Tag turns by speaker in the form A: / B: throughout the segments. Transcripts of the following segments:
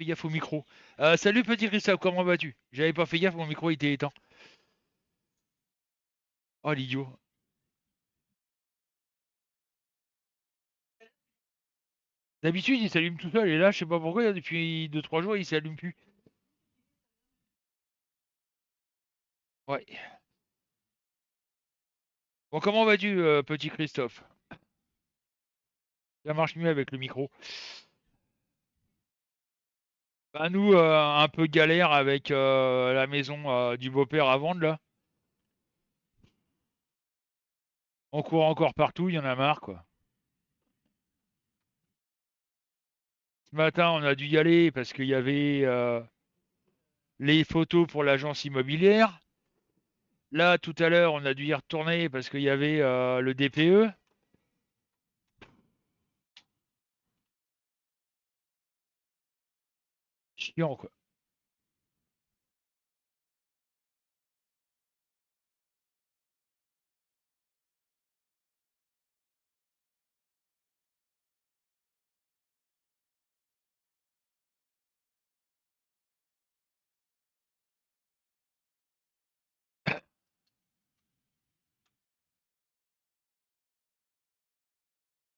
A: Fais gaffe au micro. Salut petit Christophe, comment vas-tu? J'avais pas fait gaffe, mon micro était éteint. Oh l'idiot. D'habitude il s'allume tout seul et là je sais pas pourquoi depuis 2 3 jours il s'allume plus. Ouais. Bon comment vas-tu petit Christophe? Ça marche mieux avec le micro. Bah nous un peu galère avec la maison du beau-père à vendre là. On court encore partout, il y en a marre quoi. Ce matin on a dû y aller parce qu'il y avait les photos pour l'agence immobilière. Là tout à l'heure on a dû y retourner parce qu'il y avait le DPE. Chiant quoi.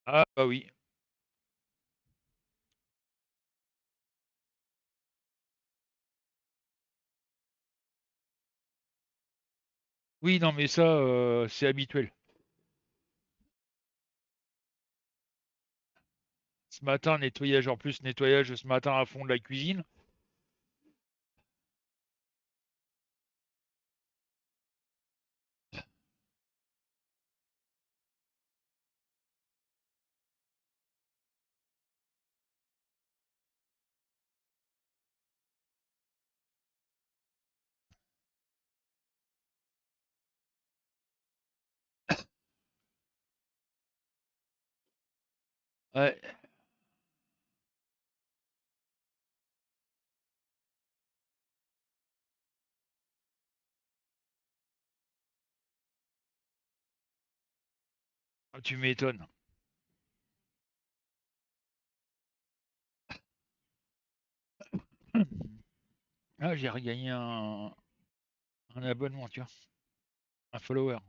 A: Ah bah oui. Oui, non, mais ça, c'est habituel. Ce matin, nettoyage en plus, nettoyage ce matin à fond de la cuisine. Ouais, tu m'étonnes. Ah, j'ai regagné un abonnement, tu vois, un follower.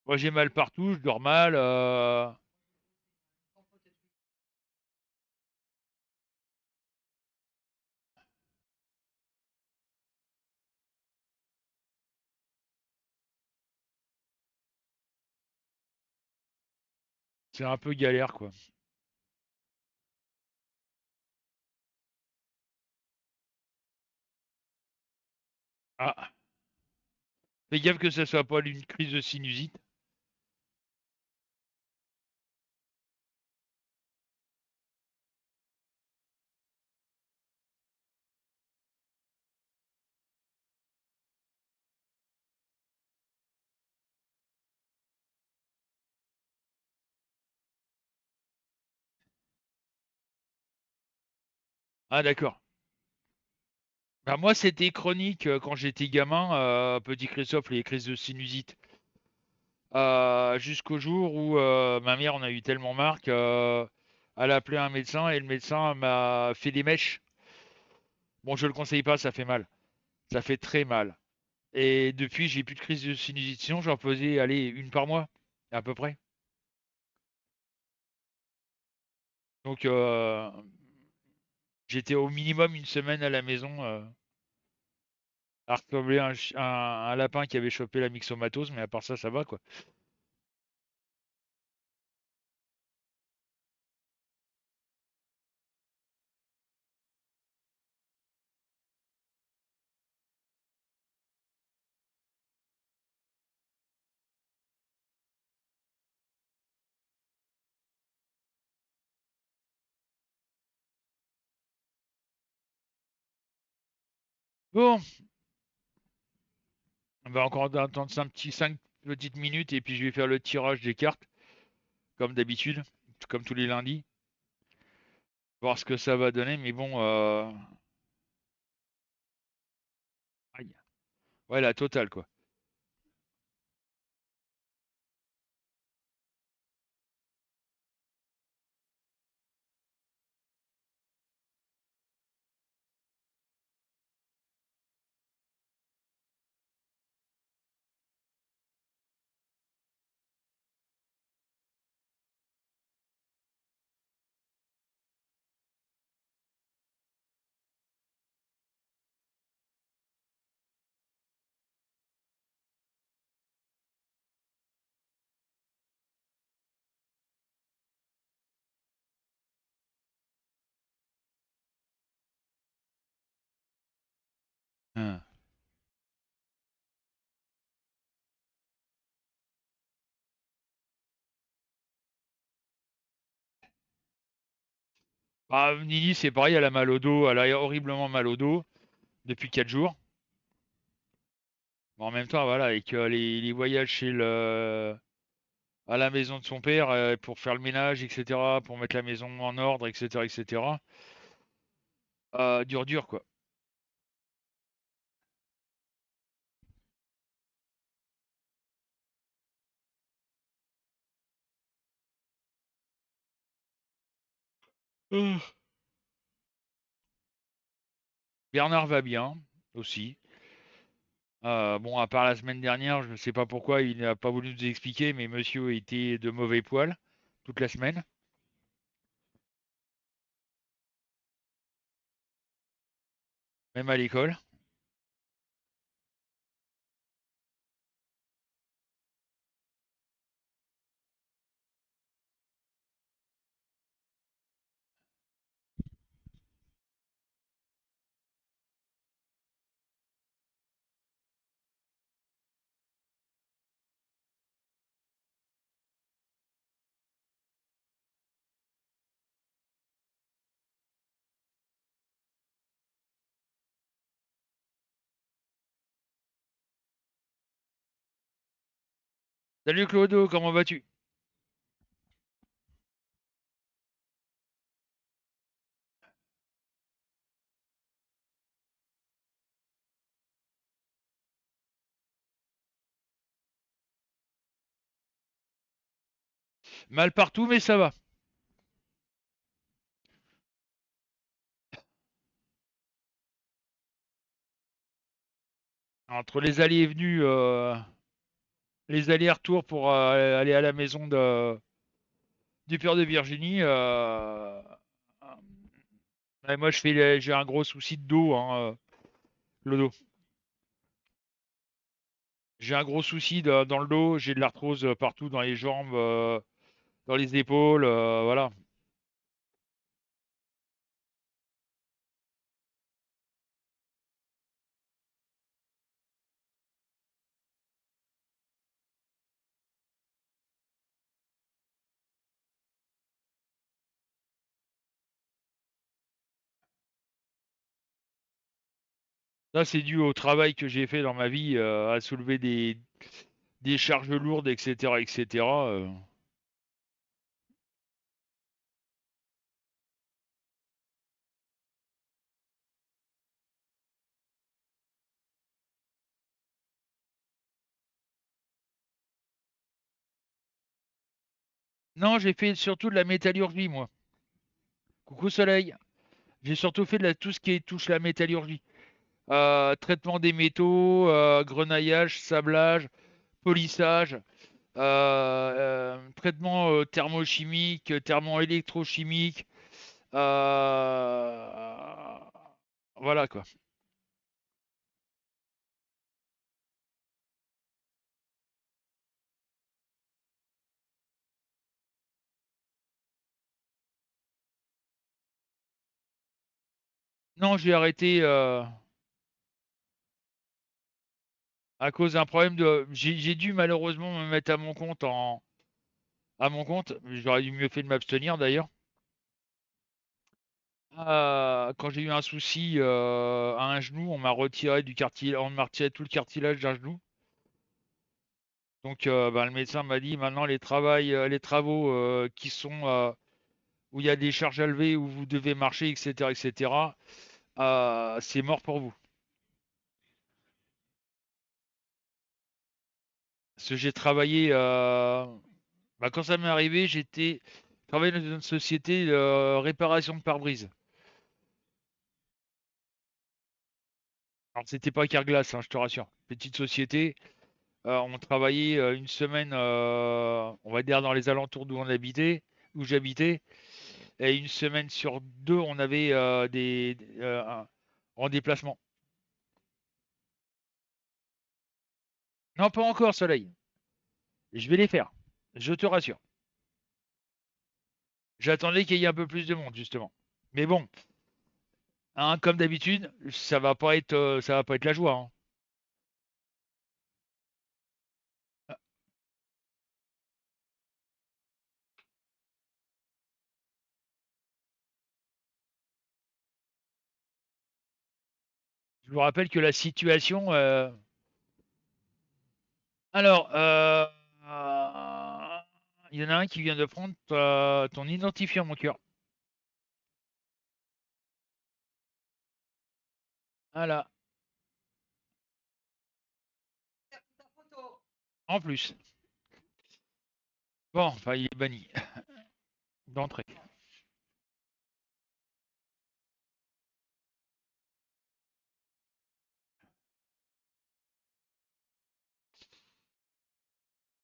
A: Moi, j'ai mal partout, je dors mal. C'est un peu galère, quoi. Ah, fais gaffe que ça soit pas une crise de sinusite. Ah, d'accord. Bah, moi, c'était chronique quand j'étais gamin, petit Christophe, les crises de sinusite. Jusqu'au jour où ma mère en a eu tellement marre qu'elle a appelé un médecin et le médecin m'a fait des mèches. Bon, je le conseille pas, ça fait mal. Ça fait très mal. Et depuis, j'ai plus de crise de sinusite. Sinon, j'en faisais, aller une par mois, à peu près. Donc, j'étais au minimum une semaine à la maison à ressembler à un lapin qui avait chopé la myxomatose, mais à part ça, ça va, quoi. Bon, on va encore attendre 5 petites minutes et puis je vais faire le tirage des cartes, comme d'habitude, comme tous les lundis. Voir ce que ça va donner, mais bon, aïe. Ouais, la totale, quoi. Hein. Ah, Nini, c'est pareil, elle a mal au dos, elle a horriblement mal au dos depuis 4 jours. Mais en même temps, voilà, avec les voyages à la maison de son père pour faire le ménage, etc., pour mettre la maison en ordre, etc., etc. Dur, dur, quoi. Euh. Bernard va bien aussi. Bon, à part la semaine dernière, je ne sais pas pourquoi, il n'a pas voulu nous expliquer, mais monsieur était de mauvais poil toute la semaine, même à l'école. Salut Claudio, comment vas-tu? Mal partout, mais ça va. Entre les allées et venues, les allers-retours pour aller à la maison du père de Virginie, ouais, moi j'ai un gros souci de dos, hein, Clodo. J'ai un gros souci dans le dos, j'ai de l'arthrose partout dans les jambes, dans les épaules, voilà. Ça, c'est dû au travail que j'ai fait dans ma vie à soulever des charges lourdes, etc., etc. Non, j'ai fait surtout de la métallurgie, moi. Coucou Soleil. J'ai surtout fait tout ce qui touche la métallurgie. Traitement des métaux, grenaillage, sablage, polissage, traitement thermochimique, thermo-électrochimique. Voilà quoi. Non, j'ai arrêté à cause d'un problème de. J'ai dû malheureusement me mettre à mon compte. J'aurais dû mieux fait de m'abstenir d'ailleurs. Quand j'ai eu un souci à un genou, on m'a retiré du cartilage, on m'a retiré tout le cartilage d'un genou. Donc, ben, le médecin m'a dit maintenant les travaux qui sont où il y a des charges à lever, où vous devez marcher, etc., etc. C'est mort pour vous. Parce que j'ai travaillé, bah, quand ça m'est arrivé, j'étais travaillé dans une société de réparation de pare-brise. Alors c'était pas Carglass, hein, je te rassure. Petite société. On travaillait une semaine, on va dire dans les alentours d'où on habitait, où j'habitais, et une semaine sur deux, on avait en déplacement. Non, pas encore, Soleil. Je vais les faire. Je te rassure. J'attendais qu'il y ait un peu plus de monde, justement. Mais bon, Hein, comme d'habitude, ça va pas être la joie. Hein. Je vous rappelle que la situation. Alors, il y en a un qui vient de prendre ton identifiant, mon cœur. Voilà. En plus. Bon, enfin, il est banni d'entrée.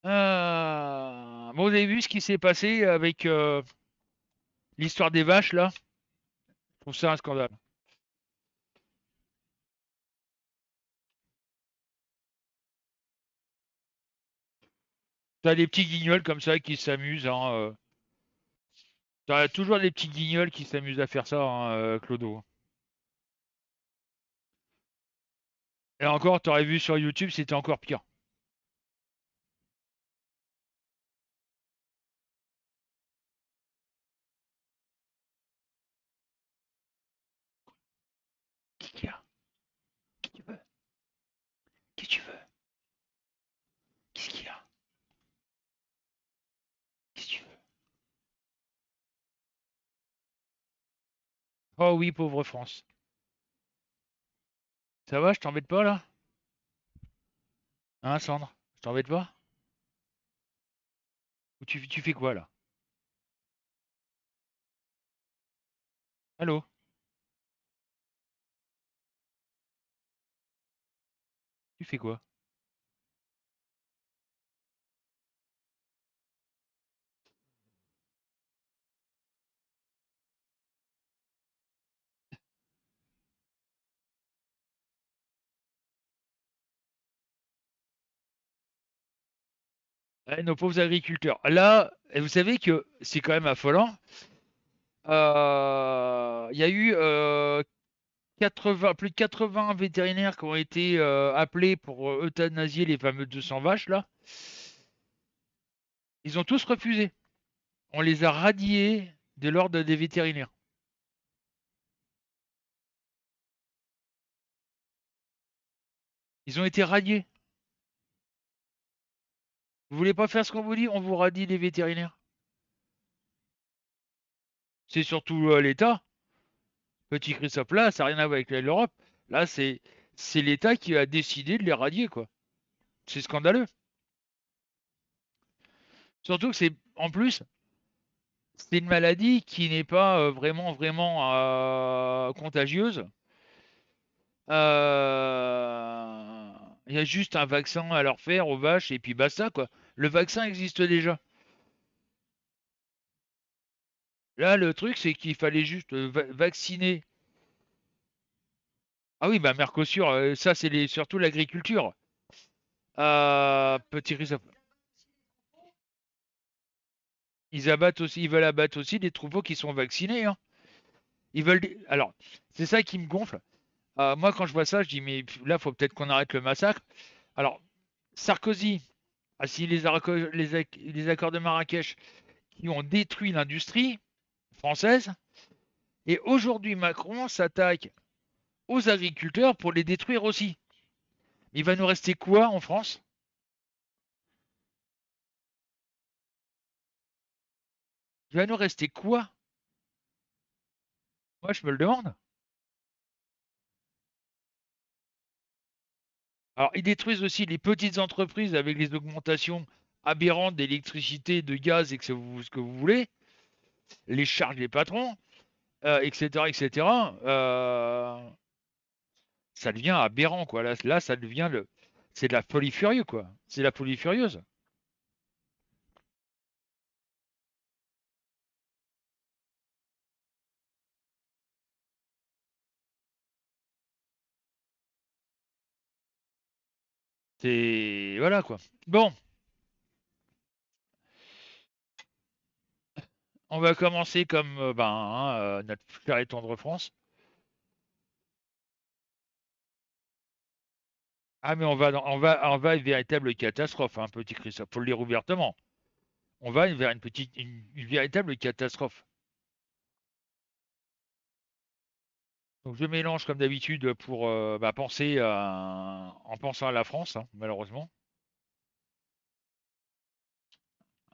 A: Bon, vous avez vu ce qui s'est passé avec l'histoire des vaches, là? Je trouve ça un scandale. T'as des petits guignols comme ça qui s'amusent. Hein, t'as toujours des petits guignols qui s'amusent à faire ça, hein, Clodo. Et encore, t'aurais vu sur YouTube, c'était encore pire. Qu'est-ce qu'il y a? Qu'est-ce que tu veux? Qu'est-ce que tu veux? Qu'est-ce qu'il y a? Qu'est-ce que tu veux? Oh oui, pauvre France. Ça va, je t'embête pas là? Hein, Sandre? Je t'embête pas? Ou tu fais quoi là? Allô? Tu fais quoi? Nos pauvres agriculteurs. Là, et vous savez que c'est quand même affolant. Il y a eu 80, plus de 80 vétérinaires qui ont été appelés pour euthanasier les fameux 200 vaches là. Ils ont tous refusé. On les a radiés de l'ordre des vétérinaires. Ils ont été radiés. Vous voulez pas faire ce qu'on vous dit? On vous radie les vétérinaires. C'est surtout l'État. Petit Christophe là, ça n'a rien à voir avec l'Europe. Là, c'est l'État qui a décidé de les radier, quoi. C'est scandaleux. Surtout que c'est, en plus, c'est une maladie qui n'est pas vraiment contagieuse. Il y a juste un vaccin à leur faire aux vaches et puis basta, quoi. Le vaccin existe déjà. Là, le truc, c'est qu'il fallait juste vacciner. Ah oui, bah Mercosur, ça, c'est surtout l'agriculture. Petit Christophe. Ils veulent abattre aussi des troupeaux qui sont vaccinés. Hein. Ils veulent. Alors, c'est ça qui me gonfle. Moi, quand je vois ça, je dis, mais là, faut peut-être qu'on arrête le massacre. Alors, Sarkozy a signé les accords de Marrakech qui ont détruit l'industrie française. Et aujourd'hui, Macron s'attaque aux agriculteurs pour les détruire aussi. Il va nous rester quoi en France? Il va nous rester quoi? Moi, je me le demande. Alors, ils détruisent aussi les petites entreprises avec les augmentations aberrantes d'électricité, de gaz et ce que vous voulez, les charges des patrons, etc., etc. Ça devient aberrant, quoi. Là, ça devient c'est de la folie furieuse, quoi. C'est la folie furieuse. C'est voilà, quoi. Bon, on va commencer comme notre chère et tendre France. Ah, mais on va à une véritable catastrophe, hein, petit Christophe. Faut le dire ouvertement. On va vers une véritable catastrophe. Donc je mélange comme d'habitude pour penser en pensant à la France, hein, malheureusement.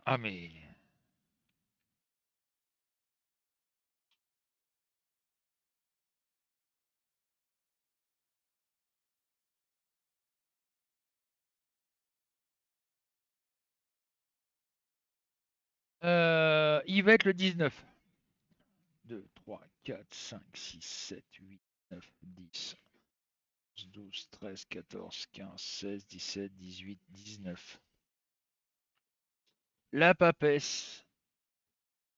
A: Ah, mais 'il va être le 19. 2, 3, 4, 5, 6, 7, 8, 9, 10, 12, 13, 14, 15, 16, 17, 18, 19. La papesse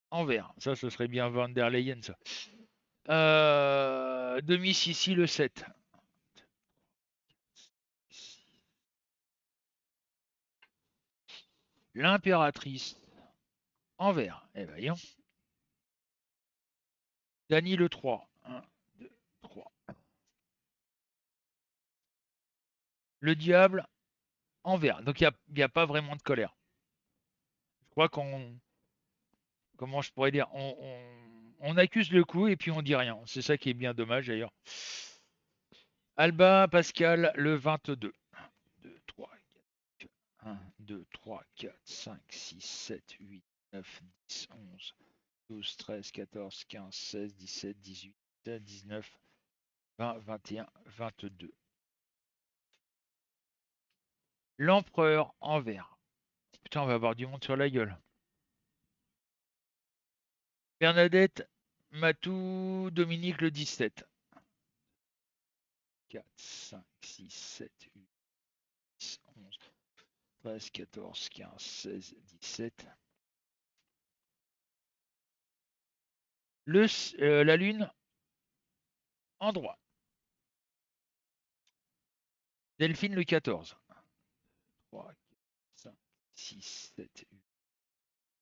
A: en vert. Ça, ce serait bien Van der Leyen, ça. Demi-Sicile le 7. L'impératrice en vert. Eh ben, voyons. Dany le 3. 1, 2, 3. Le diable en vert. Donc, il y a pas vraiment de colère. Je crois qu'on. Comment je pourrais dire on accuse le coup et puis on dit rien. C'est ça qui est bien dommage d'ailleurs. Alba Pascal le 22. 2, 3, 4, 1, 2, 3, 4, 5, 6, 7, 8, 9, 10, 11, 12, 13, 14, 15, 16, 17, 18, 19, 20, 21, 22. L'empereur en vert. Putain, on va avoir du monde sur la gueule. Bernadette Matou Dominique le 17. 4, 5, 6, 7, 8, 10, 11, 13, 14, 15, 16, 17. La lune en droit. Delphine le 14. 3, 4, 5, 6, 7, 8,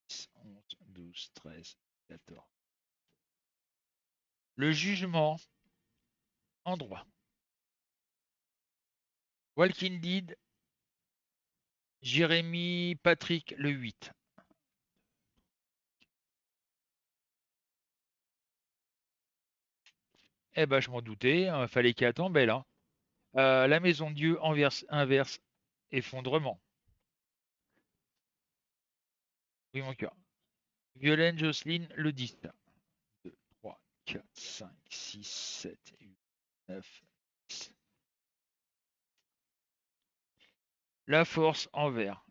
A: 10, 11, 12, 13, 14. Le jugement en droit. Walking Dead, Jérémy Patrick le 8. Eh ben, je m'en doutais, fallait qu'elle attende belle. Hein. La maison de Dieu inverse, effondrement. Oui, mon cœur. Violaine Jocelyne le 10. 2, 3, 4, 5, 6, 7, 8, 9, 10. La force en vert.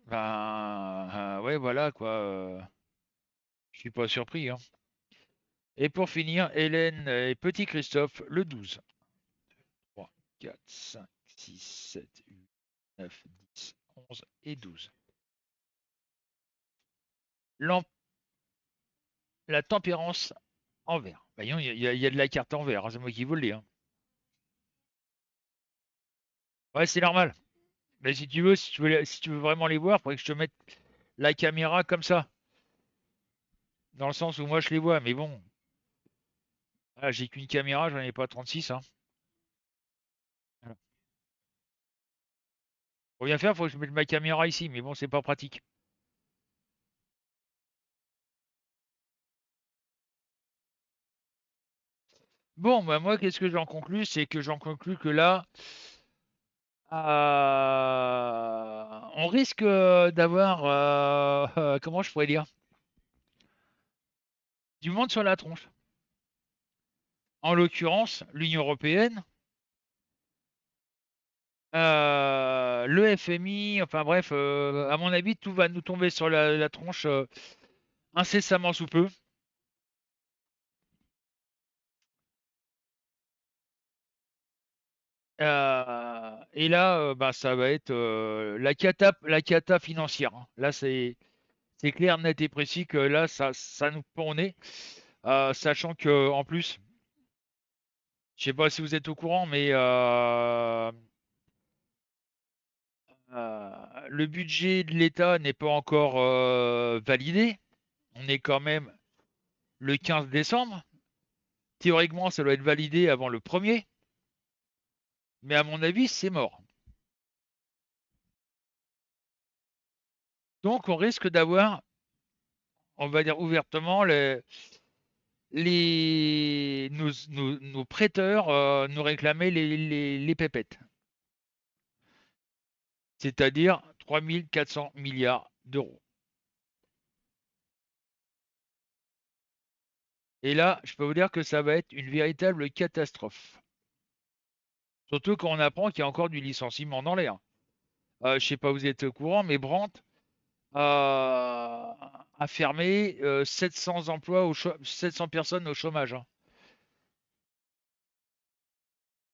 A: Ouais, voilà quoi. Je suis pas surpris. Hein. Et pour finir, Hélène et Petit Christophe le 12. 3, 4, 5, 6, 7, 8, 9, 10, 11 et 12. La tempérance en vert. Voyons, il y a de la carte en vert, hein, c'est moi qui vous le dis. Hein. Ouais, c'est normal. Mais si tu veux vraiment les voir, il faudrait que je te mette la caméra comme ça. Dans le sens où moi je les vois, mais bon. Voilà, j'ai qu'une caméra, j'en ai pas 36. Hein. Voilà. Pour bien faire, il faut que je mette ma caméra ici, mais bon, c'est pas pratique. Bon, bah moi, qu'est-ce que j'en conclus? C'est que j'en conclus que là, on risque d'avoir, comment je pourrais dire, du monde sur la tronche. En l'occurrence, l'Union européenne, le FMI, enfin bref, à mon avis, tout va nous tomber sur la tronche incessamment sous peu. Et là, ça va être la cata financière. Hein. Là, c'est clair, net et précis que là, ça nous pend au nez. Sachant que en plus, je sais pas si vous êtes au courant, mais le budget de l'État n'est pas encore validé. On est quand même le 15 décembre. Théoriquement, ça doit être validé avant le 1er. Mais à mon avis, c'est mort. Donc, on risque d'avoir, on va dire ouvertement, nos prêteurs nous réclamer les pépettes, c'est-à-dire 3 400 milliards d'euros. Et là, je peux vous dire que ça va être une véritable catastrophe. Surtout quand on apprend qu'il y a encore du licenciement dans l'air. Je ne sais pas, vous êtes au courant, mais Brandt a fermé 700 emplois 700 personnes au chômage, hein.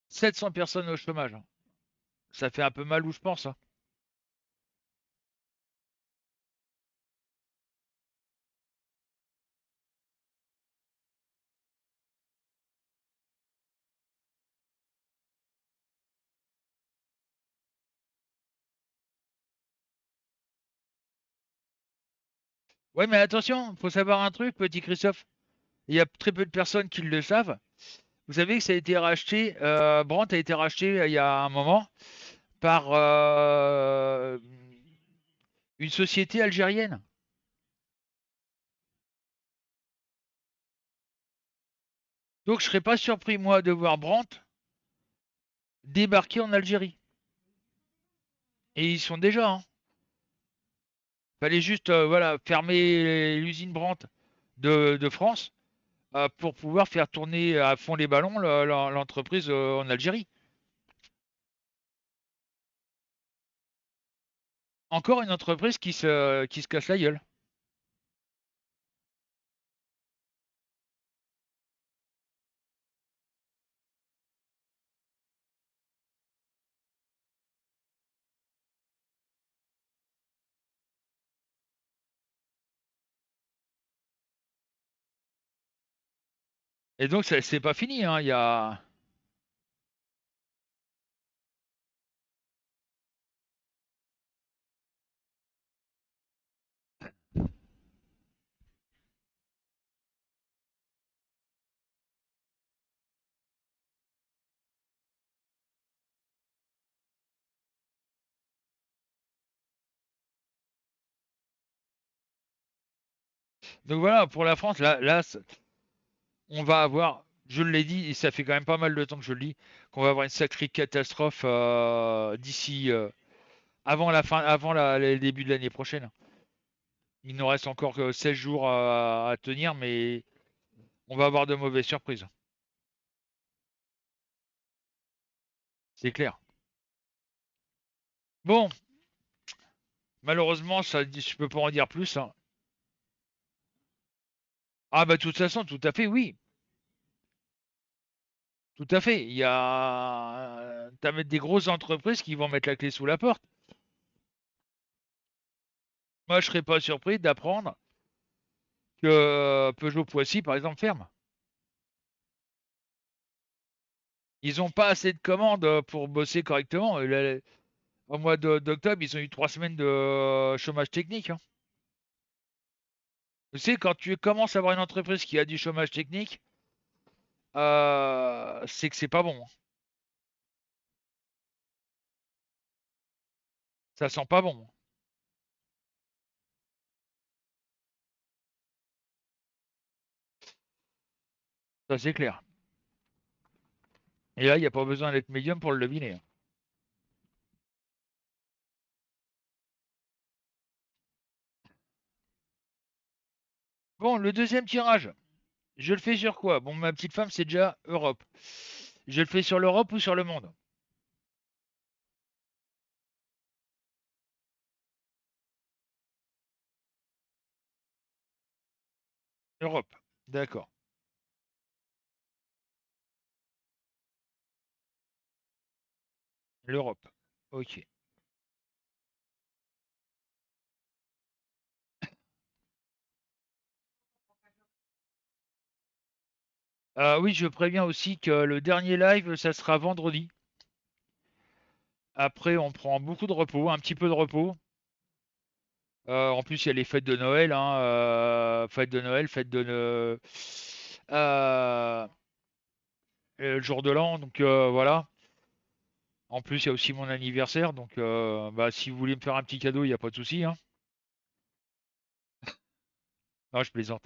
A: 700 personnes au chômage, hein. Ça fait un peu mal où je pense, hein. Ouais, mais attention, faut savoir un truc, petit Christophe. Il y a très peu de personnes qui le savent. Vous savez que ça a été racheté, Brandt a été racheté il y a un moment par une société algérienne. Donc je serais pas surpris, moi, de voir Brandt débarquer en Algérie. Et ils sont déjà, hein. Fallait juste voilà, fermer l'usine Brandt de France pour pouvoir faire tourner à fond les ballons l'entreprise en Algérie. Encore une entreprise qui se casse la gueule. Et donc c'est pas fini, hein. Il y a... Donc voilà, pour la France, là on va avoir, je l'ai dit, et ça fait quand même pas mal de temps que je le dis, qu'on va avoir une sacrée catastrophe d'ici avant la fin, le début de l'année prochaine. Il nous reste encore que 16 jours à tenir, mais on va avoir de mauvaises surprises. C'est clair. Bon, malheureusement, ça, je peux pas en dire plus, hein. Ah bah de toute façon, tout à fait, oui. Tout à fait. Il y a t'as mettre des grosses entreprises qui vont mettre la clé sous la porte. Moi, je serais pas surpris d'apprendre que Peugeot-Poissy, par exemple, ferme. Ils n'ont pas assez de commandes pour bosser correctement. Au mois d'octobre, ils ont eu 3 semaines de chômage technique, hein. Tu sais, quand tu commences à avoir une entreprise qui a du chômage technique, c'est que c'est pas bon, hein. Ça sent pas bon, hein. Ça c'est clair. Et là, il n'y a pas besoin d'être médium pour le deviner, hein. Bon, le deuxième tirage, je le fais sur quoi? Bon, ma petite femme, c'est déjà Europe. Je le fais sur l'Europe ou sur le monde? Europe. D'accord. L'Europe. Ok. Oui, je préviens aussi que le dernier live, ça sera vendredi. Après, on prend beaucoup de repos, un petit peu de repos. En plus, il y a les fêtes de Noël, hein, fêtes de Noël, euh, le jour de l'an, donc voilà. En plus, il y a aussi mon anniversaire, donc bah, si vous voulez me faire un petit cadeau, il n'y a pas de souci, hein. Non, je plaisante.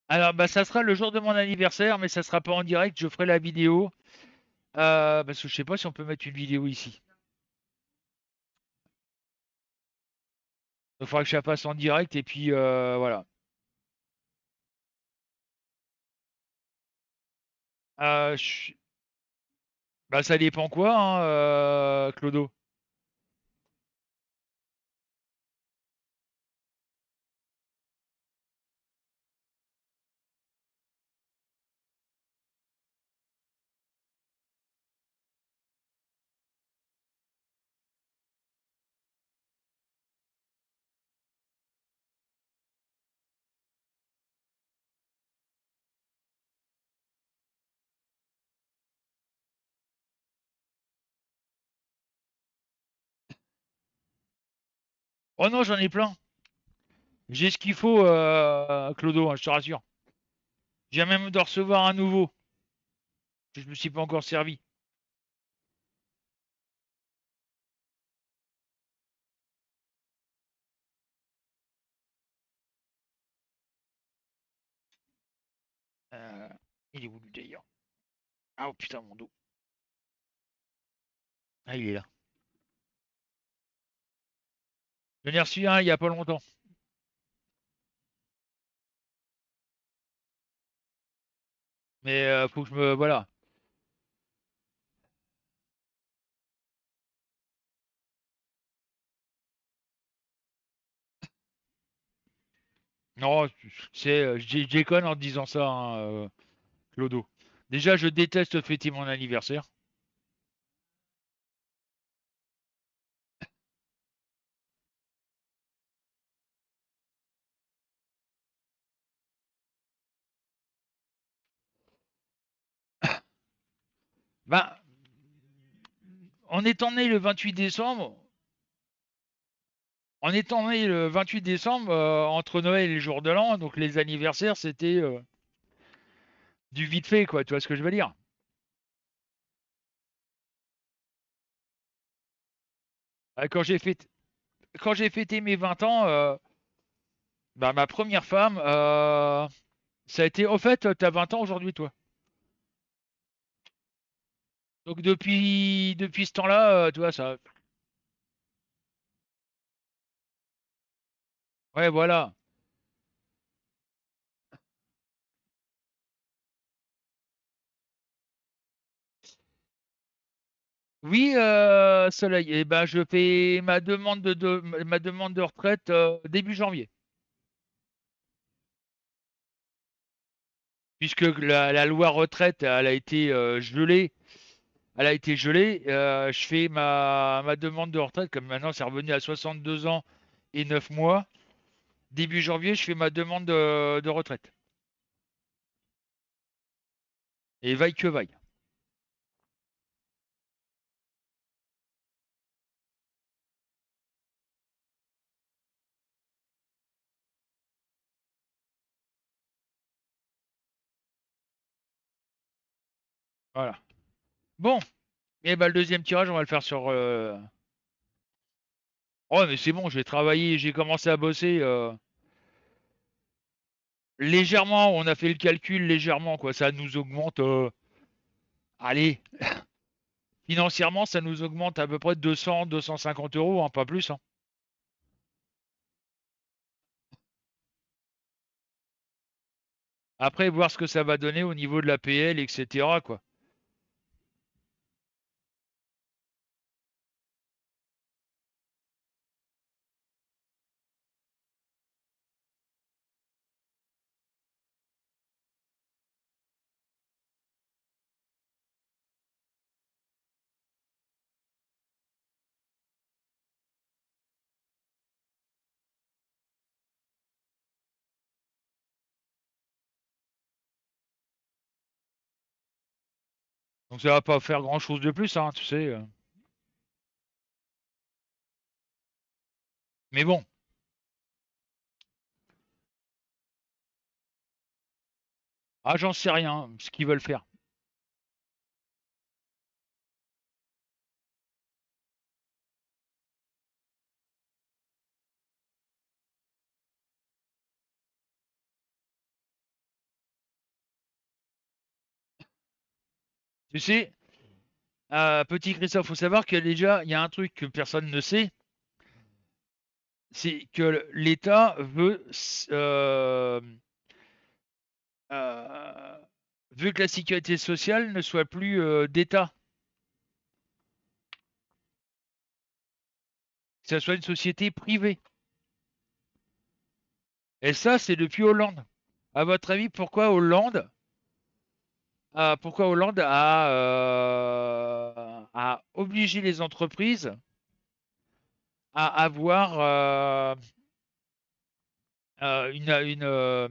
A: Alors, bah, ça sera le jour de mon anniversaire, mais ça sera pas en direct. Je ferai la vidéo. Parce que je sais pas si on peut mettre une vidéo ici. Il faudra que je la fasse en direct et puis voilà. Je- Bah, ça dépend quoi, hein, Clodo. Oh non, j'en ai plein. J'ai ce qu'il faut, Clodo, hein, je te rassure. J'ai même de recevoir un nouveau. Je me suis pas encore servi. Euh, il est où lui d'ailleurs? Ah oh, putain, mon dos. Ah, il est là. J'en ai reçu un il y a pas longtemps. Mais faut que je me. Voilà. Non, je déconne en disant ça, hein, Clodo. Déjà, je déteste fêter mon anniversaire. Ben, en étant né le 28 décembre, en étant né le 28 décembre, entre Noël et le jour de l'an, donc les anniversaires, c'était du vite fait, quoi. Tu vois ce que je veux dire? Quand quand j'ai fêté mes 20 ans, bah, ma première femme, ça a été, au fait, t'as 20 ans aujourd'hui, toi. Donc depuis ce temps-là, tu vois, ça. Ouais, voilà. Oui, Soleil. Et ben, je fais ma demande de retraite début janvier, puisque la loi retraite, elle a été gelée. Elle a été gelée. Je fais ma demande de retraite, comme maintenant c'est revenu à 62 ans et 9 mois. Début janvier, je fais ma demande de retraite. Et vaille que vaille. Voilà. Bon, et ben le deuxième tirage, on va le faire sur. Oh, mais c'est bon, j'ai travaillé, j'ai commencé à bosser légèrement. On a fait le calcul légèrement, quoi. Ça nous augmente. Allez, financièrement, ça nous augmente à peu près de 200, 250 euros, hein, pas plus, hein. Après, voir ce que ça va donner au niveau de la PL, etc., quoi. Donc ça va pas faire grand-chose de plus, hein, tu sais. Mais bon, ah, j'en sais rien, ce qu'ils veulent faire. Tu sais, petit Christophe, faut savoir que déjà, il y a un truc que personne ne sait, c'est que l'État euh, veut que la sécurité sociale ne soit plus d'État, que ce soit une société privée. Et ça, c'est depuis Hollande. À votre avis, pourquoi Hollande a obligé les entreprises à avoir euh, une, une, euh,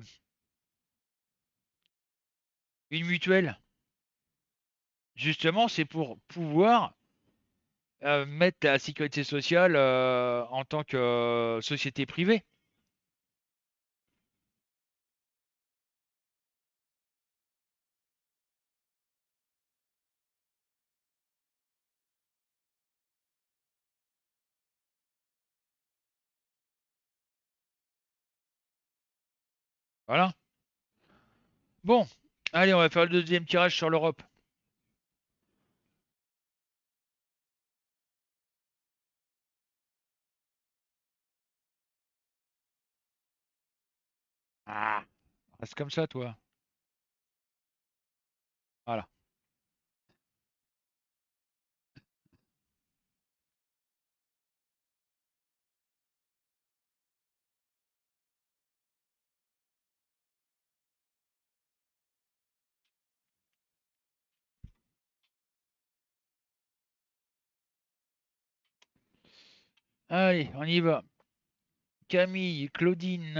A: une mutuelle? Justement, c'est pour pouvoir mettre la sécurité sociale en tant que société privée. Voilà. Bon, allez, on va faire le deuxième tirage sur l'Europe. Ah, reste comme ça, toi. Voilà. Allez, on y va. Camille, Claudine,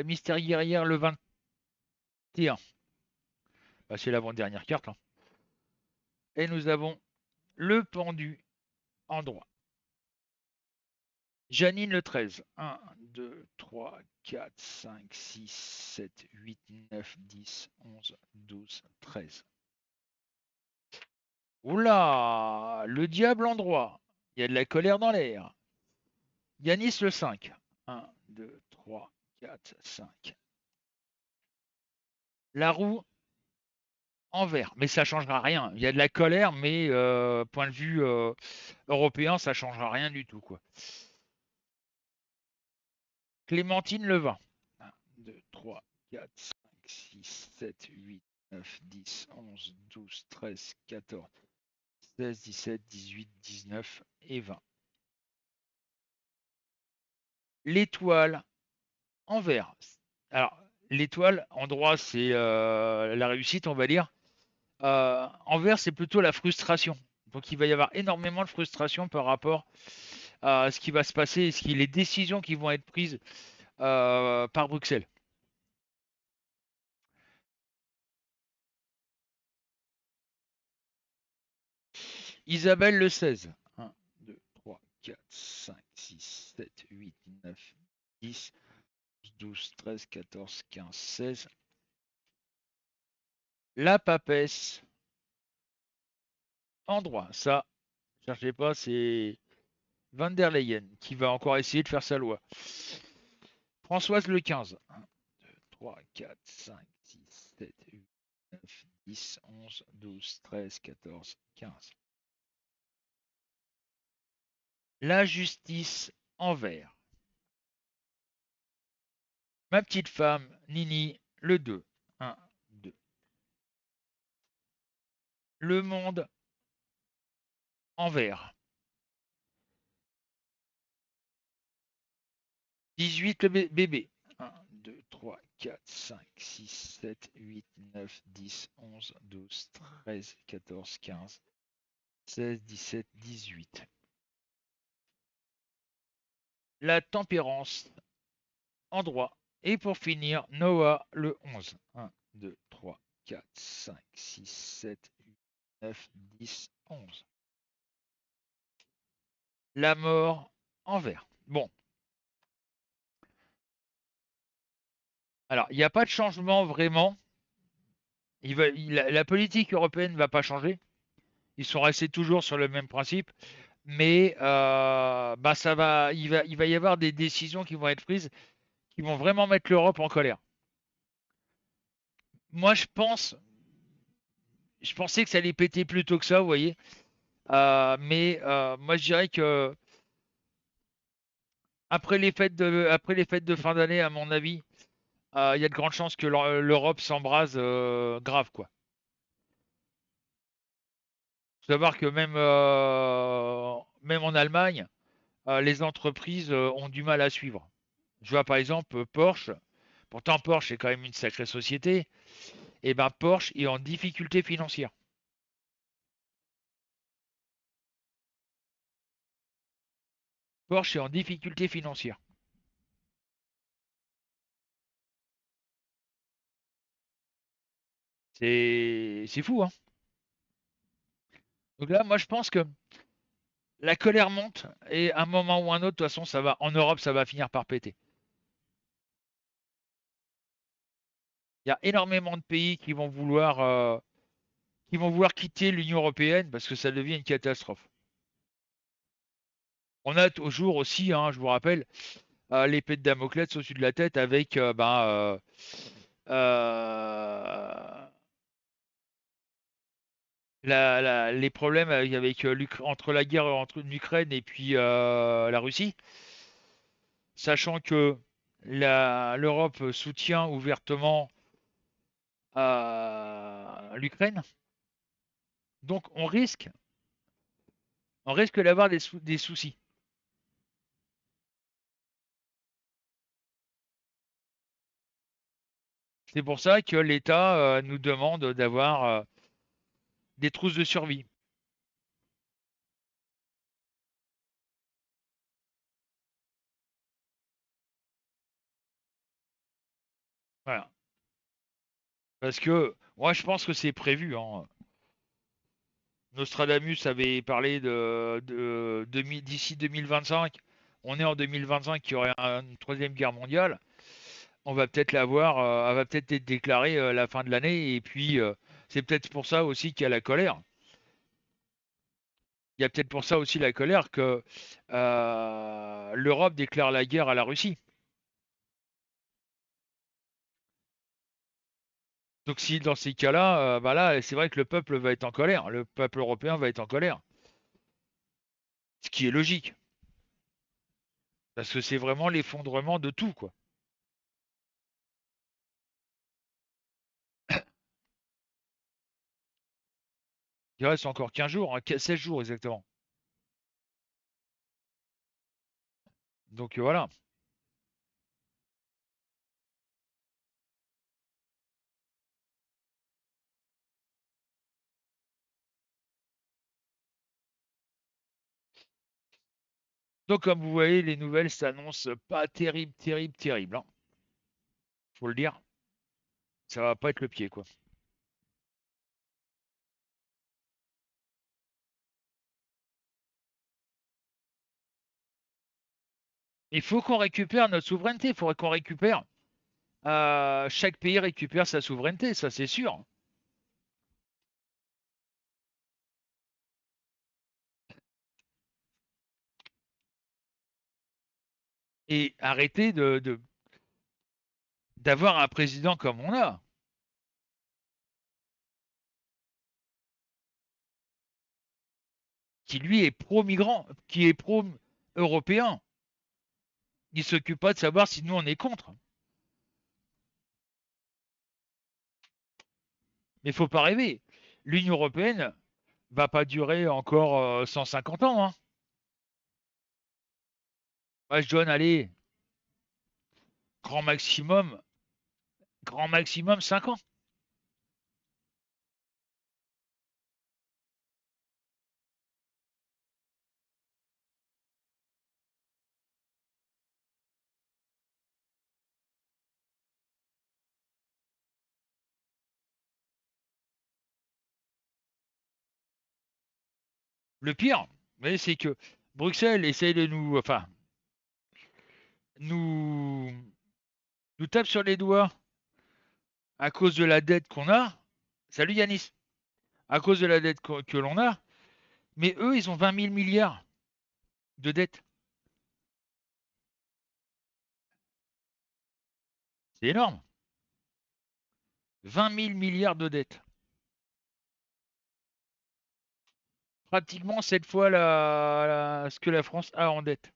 A: Mystère Guerrière, le 21. Bah, c'est l'avant-dernière carte, hein. Et nous avons le pendu en droit. Janine le 13. 1, 2, 3, 4, 5, 6, 7, 8, 9, 10, 11, 12, 13. Oula, le diable en droit. Il y a de la colère dans l'air. Yanis le 5. 1, 2, 3, 4, 5. La roue en vert. Mais ça changera rien. Il y a de la colère, mais point de vue européen, ça changera rien du tout, quoi. Clémentine le 20. 1, 2, 3, 4, 5, 6, 7, 8, 9, 10, 11, 12, 13, 14, 16, 17, 18, 19 et 20. L'étoile en vert. Alors, l'étoile en droit, c'est la réussite, on va dire. En vert, c'est plutôt la frustration. Donc, il va y avoir énormément de frustration par rapport à ce qui va se passer et les décisions qui vont être prises par Bruxelles. Isabelle le 16. 1, 2, 3, 4, 5, 6, 7, 8, 9, 10, 12, 13, 14, 15, 16. La papesse en droit. Ça, cherchez pas, c'est Van der Leyen qui va encore essayer de faire sa loi. Françoise le 15. 1, 2, 3, 4, 5, 6, 7, 8, 9, 10, 11, 12, 13, 14, 15. La justice en vert. Ma petite femme, Nini, le 2. 1, 2. Le monde en vert. 18, le bébé. 1, 2, 3, 4, 5, 6, 7, 8, 9, 10, 11, 12, 13, 14, 15, 16, 17, 18. La tempérance en droit. Et pour finir, Noah le 11. 1, 2, 3, 4, 5, 6, 7, 8, 9, 10, 11. La mort en vert. Bon, alors il n'y a pas de changement vraiment. La politique européenne ne va pas changer. Ils sont restés toujours sur le même principe. Mais bah il va y avoir des décisions qui vont être prises qui vont vraiment mettre l'Europe en colère. Moi, je pense, Je pensais que ça allait péter plus tôt que ça, vous voyez. Mais moi, je dirais que après les fêtes de fin d'année, à mon avis, il y a de grandes chances que l'Europe s'embrase grave, quoi. Faut savoir que même en Allemagne, les entreprises ont du mal à suivre. Je vois par exemple Porsche. Pourtant, Porsche est quand même une sacrée société. Et ben Porsche est en difficulté financière. Porsche est en difficulté financière. C'est fou, hein. Donc là, moi, je pense que la colère monte et à un moment ou un autre, de toute façon, ça va. En Europe, ça va finir par péter. Il y a énormément de pays qui vont vouloir quitter l'Union européenne parce que ça devient une catastrophe. On a toujours aussi, hein, je vous rappelle, l'épée de Damoclès au-dessus de la tête avec euh, les problèmes avec, entre la guerre entre l'Ukraine et puis la Russie, sachant que l'Europe soutient ouvertement l'Ukraine. Donc on risque d'avoir des soucis. C'est pour ça que l'État nous demande d'avoir des trousses de survie. Voilà. Parce que moi je pense que c'est prévu, hein. Nostradamus avait parlé d'ici 2025. On est en 2025, il y aurait une troisième guerre mondiale. On va peut-être l'avoir, elle va peut-être être déclarée la fin de l'année. Et puis, c'est peut-être pour ça aussi qu'il y a la colère. Il y a peut-être pour ça aussi la colère que l'Europe déclare la guerre à la Russie. Donc, si dans ces cas-là, bah là, c'est vrai que le peuple va être en colère. Le peuple européen va être en colère. Ce qui est logique. Parce que c'est vraiment l'effondrement de tout, quoi. Il reste encore 15 jours, hein, 16 jours exactement. Donc voilà. Donc comme vous voyez, les nouvelles s'annoncent pas terrible, terrible, terrible, hein. Faut le dire. Ça va pas être le pied, quoi. Il faut qu'on récupère notre souveraineté. Il faudrait qu'on récupère. Chaque pays récupère sa souveraineté, ça c'est sûr. Et arrêter d'avoir un président comme on a, qui lui est pro-migrant, qui est pro-européen. Il s'occupe pas de savoir si nous on est contre. Mais il faut pas rêver. L'Union européenne va pas durer encore 150 ans, hein. Moi, je donne, allez, grand maximum, grand maximum 5 ans. Le pire, mais c'est que Bruxelles essaye de nous, nous tape sur les doigts à cause de la dette qu'on a. Salut Yanis. À cause de la dette que l'on a. Mais eux, ils ont 20 000 milliards de dettes. C'est énorme. 20 000 milliards de dettes. pratiquement 7 fois ce que la France a en dette.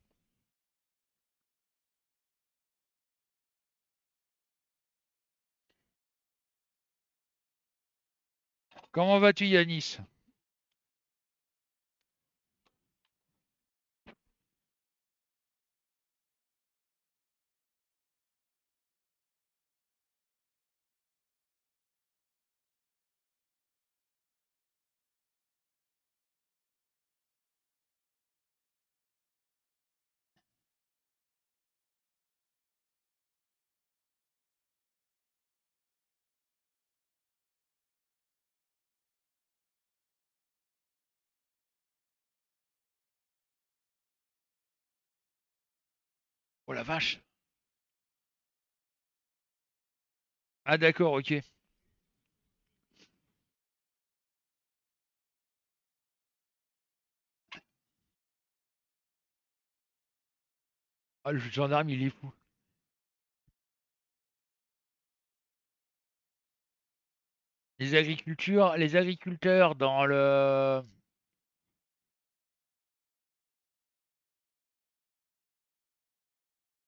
A: Comment vas-tu, Yanis? Oh la vache. Ah d'accord, ok. Ah, le gendarme, il est fou. Les agriculteurs dans le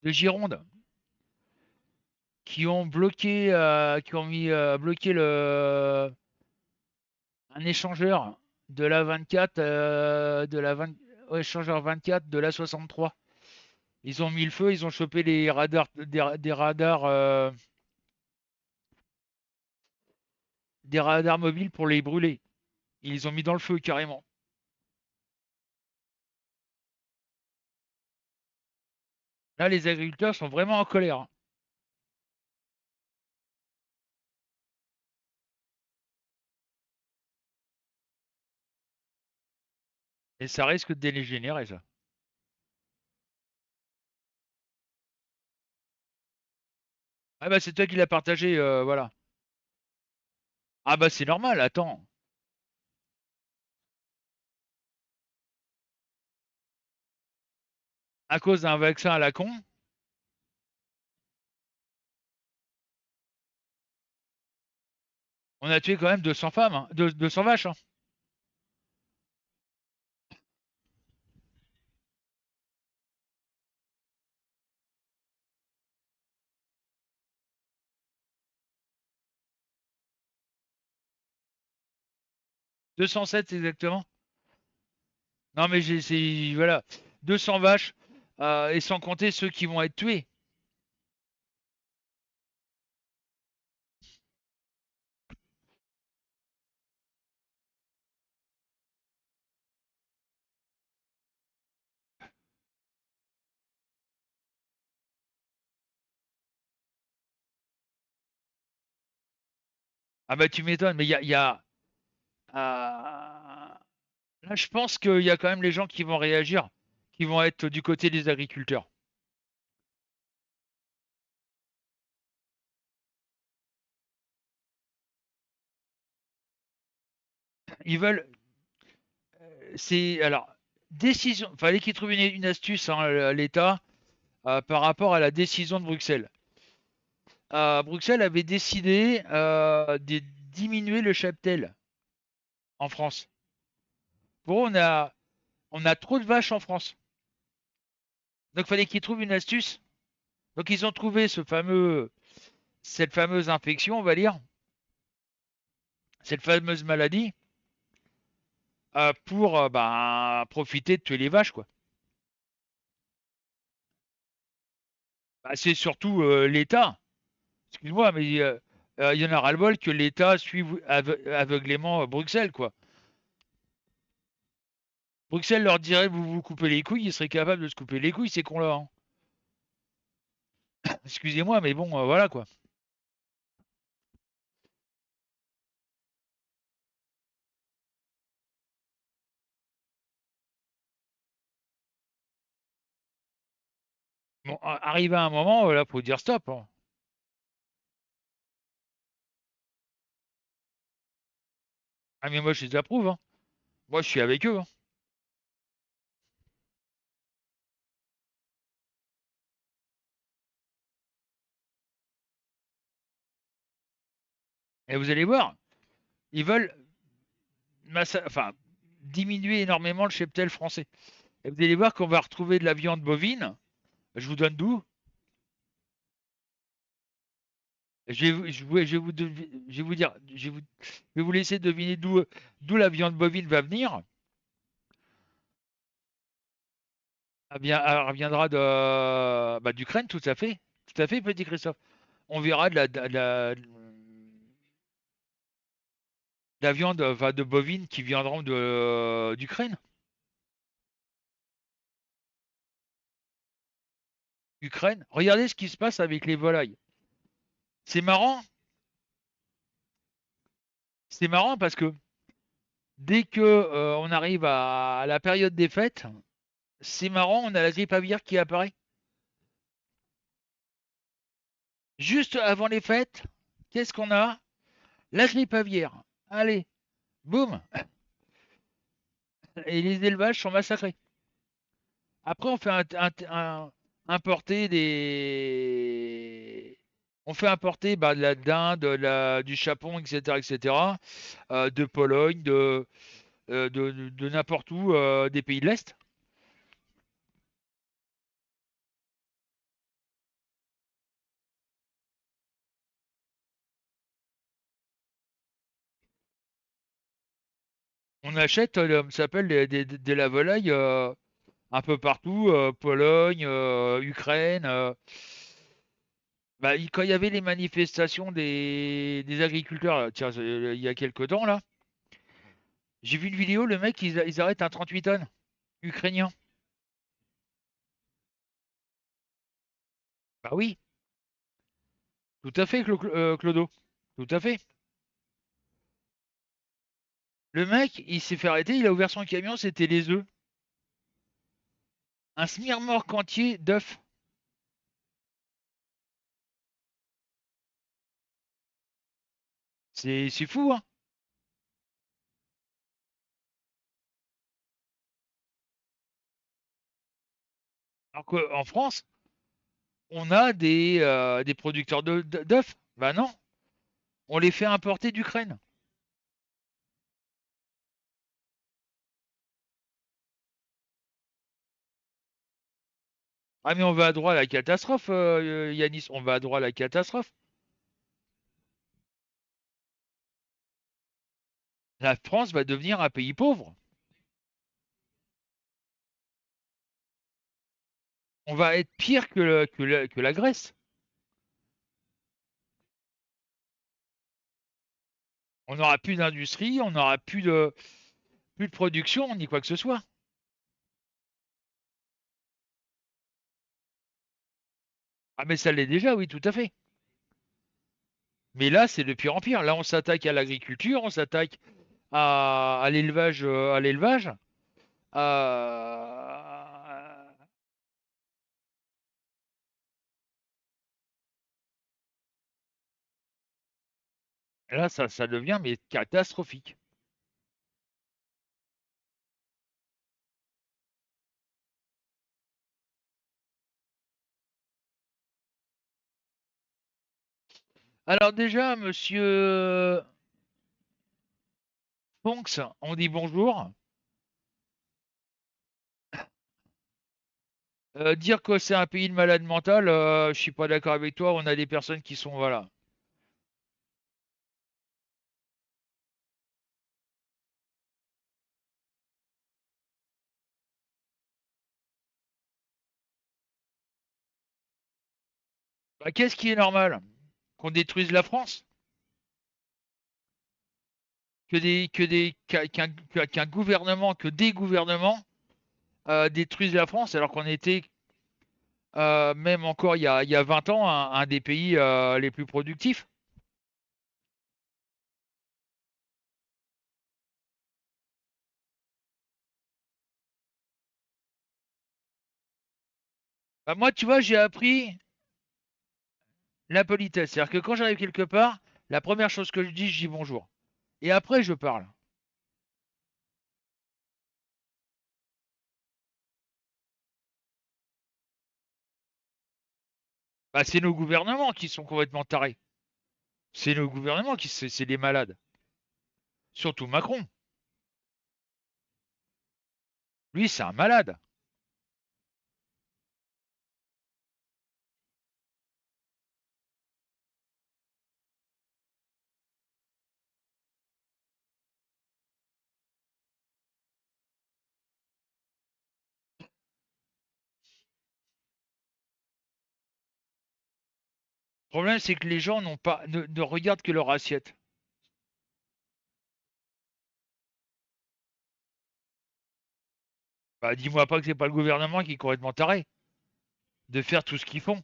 A: Gironde qui ont bloqué, qui ont mis bloqué un échangeur de la 24, de la 20, ouais, échangeur 24 de la 63. Ils ont mis le feu, ils ont chopé les radars, des radars mobiles pour les brûler. Ils les ont mis dans le feu carrément. Là, les agriculteurs sont vraiment en colère, hein. Et ça risque de dégénérer, ça. Ah bah c'est toi qui l'as partagé, voilà. Ah bah c'est normal, attends. À cause d'un vaccin à la con, on a tué quand même 200 femmes, hein, 200 vaches, hein. 207 exactement. Non mais voilà, 200 vaches, et sans compter ceux qui vont être tués. Ah bah tu m'étonnes, mais euh, là je pense qu'il y a quand même les gens qui vont réagir, qui vont être du côté des agriculteurs. Ils veulent, c'est alors décision. Fallait qu'ils trouvent une astuce, hein, l'État, par rapport à la décision de Bruxelles. Bruxelles avait décidé de diminuer le cheptel en France. Pour eux, on a trop de vaches en France. Donc, il fallait qu'ils trouvent une astuce. Donc, ils ont trouvé cette fameuse infection, on va dire, cette fameuse maladie, pour bah, profiter de tuer les vaches, quoi. Bah, c'est surtout l'État. Excuse-moi, mais il y en a ras-le-bol que l'État suive aveuglément Bruxelles, quoi. Bruxelles leur dirait vous vous coupez les couilles, ils seraient capables de se couper les couilles, ces cons-là, hein. Excusez-moi, mais bon, voilà quoi. Bon, arrivé à un moment, là, faut dire stop, hein. Ah, mais moi, je les approuve, hein. Moi, je suis avec eux, hein. Et vous allez voir, ils veulent, enfin, diminuer énormément le cheptel français. Et vous allez voir qu'on va retrouver de la viande bovine. Je vous donne d'où? Je vais vous dire, je vais vous laisser deviner d'où la viande bovine va venir. Elle reviendra d'Ukraine, tout à fait. Tout à fait, petit Christophe. On verra de la viande enfin, de bovine qui viendront d'Ukraine. Ukraine. Regardez ce qui se passe avec les volailles. C'est marrant. C'est marrant parce que dès que on arrive à la période des fêtes, c'est marrant, on a la grippe aviaire qui apparaît. Juste avant les fêtes, qu'est-ce qu'on a? La grippe aviaire. Allez, boum. Et les élevages sont massacrés. Après, on fait importer des. On fait importer de la dinde, du Japon, etc., etc., de Pologne, de n'importe où, des pays de l'Est. On achète, ça s'appelle de la volaille un peu partout, Pologne, Ukraine. Quand il y avait les manifestations des agriculteurs, tiens, il y a quelques temps, là, j'ai vu une vidéo, le mec, ils arrêtent un 38 tonnes ukrainien. Bah oui, tout à fait, Clodo. Tout à fait. Le mec, il s'est fait arrêter, il a ouvert son camion, c'était les œufs. Un smirmorque entier d'œufs. C'est fou, hein. Alors qu'en France, on a des producteurs d'œufs. Bah non, on les fait importer d'Ukraine. Ah mais on va à droit à la catastrophe, Yanis, on va à droit à la catastrophe. La France va devenir un pays pauvre. On va être pire que la Grèce. On n'aura plus d'industrie, on n'aura plus de production, ni quoi que ce soit. Ah mais ça l'est déjà, oui, tout à fait. Mais là, c'est de pire en pire. Là, on s'attaque à l'agriculture, on s'attaque à l'élevage, Euh, Là, ça devient mais catastrophique. Alors déjà, monsieur Ponks, on dit bonjour. Dire que c'est un pays de malade mental, je suis pas d'accord avec toi. On a des personnes qui sont voilà. Qu'est-ce qui est normal? Qu'on détruise la France? Qu'un gouvernement, que des gouvernements détruisent la France alors qu'on était même encore il y a 20 ans un des pays les plus productifs? Moi, tu vois, j'ai appris la politesse. C'est-à-dire que quand j'arrive quelque part, la première chose que je dis bonjour. Et après, je parle. C'est nos gouvernements qui sont complètement tarés. C'est nos gouvernements c'est des malades. Surtout Macron. Lui, c'est un malade. Le problème, c'est que les gens n'ont pas, ne regardent que leur assiette. Bah, dis-moi pas que c'est pas le gouvernement qui est complètement taré de faire tout ce qu'ils font.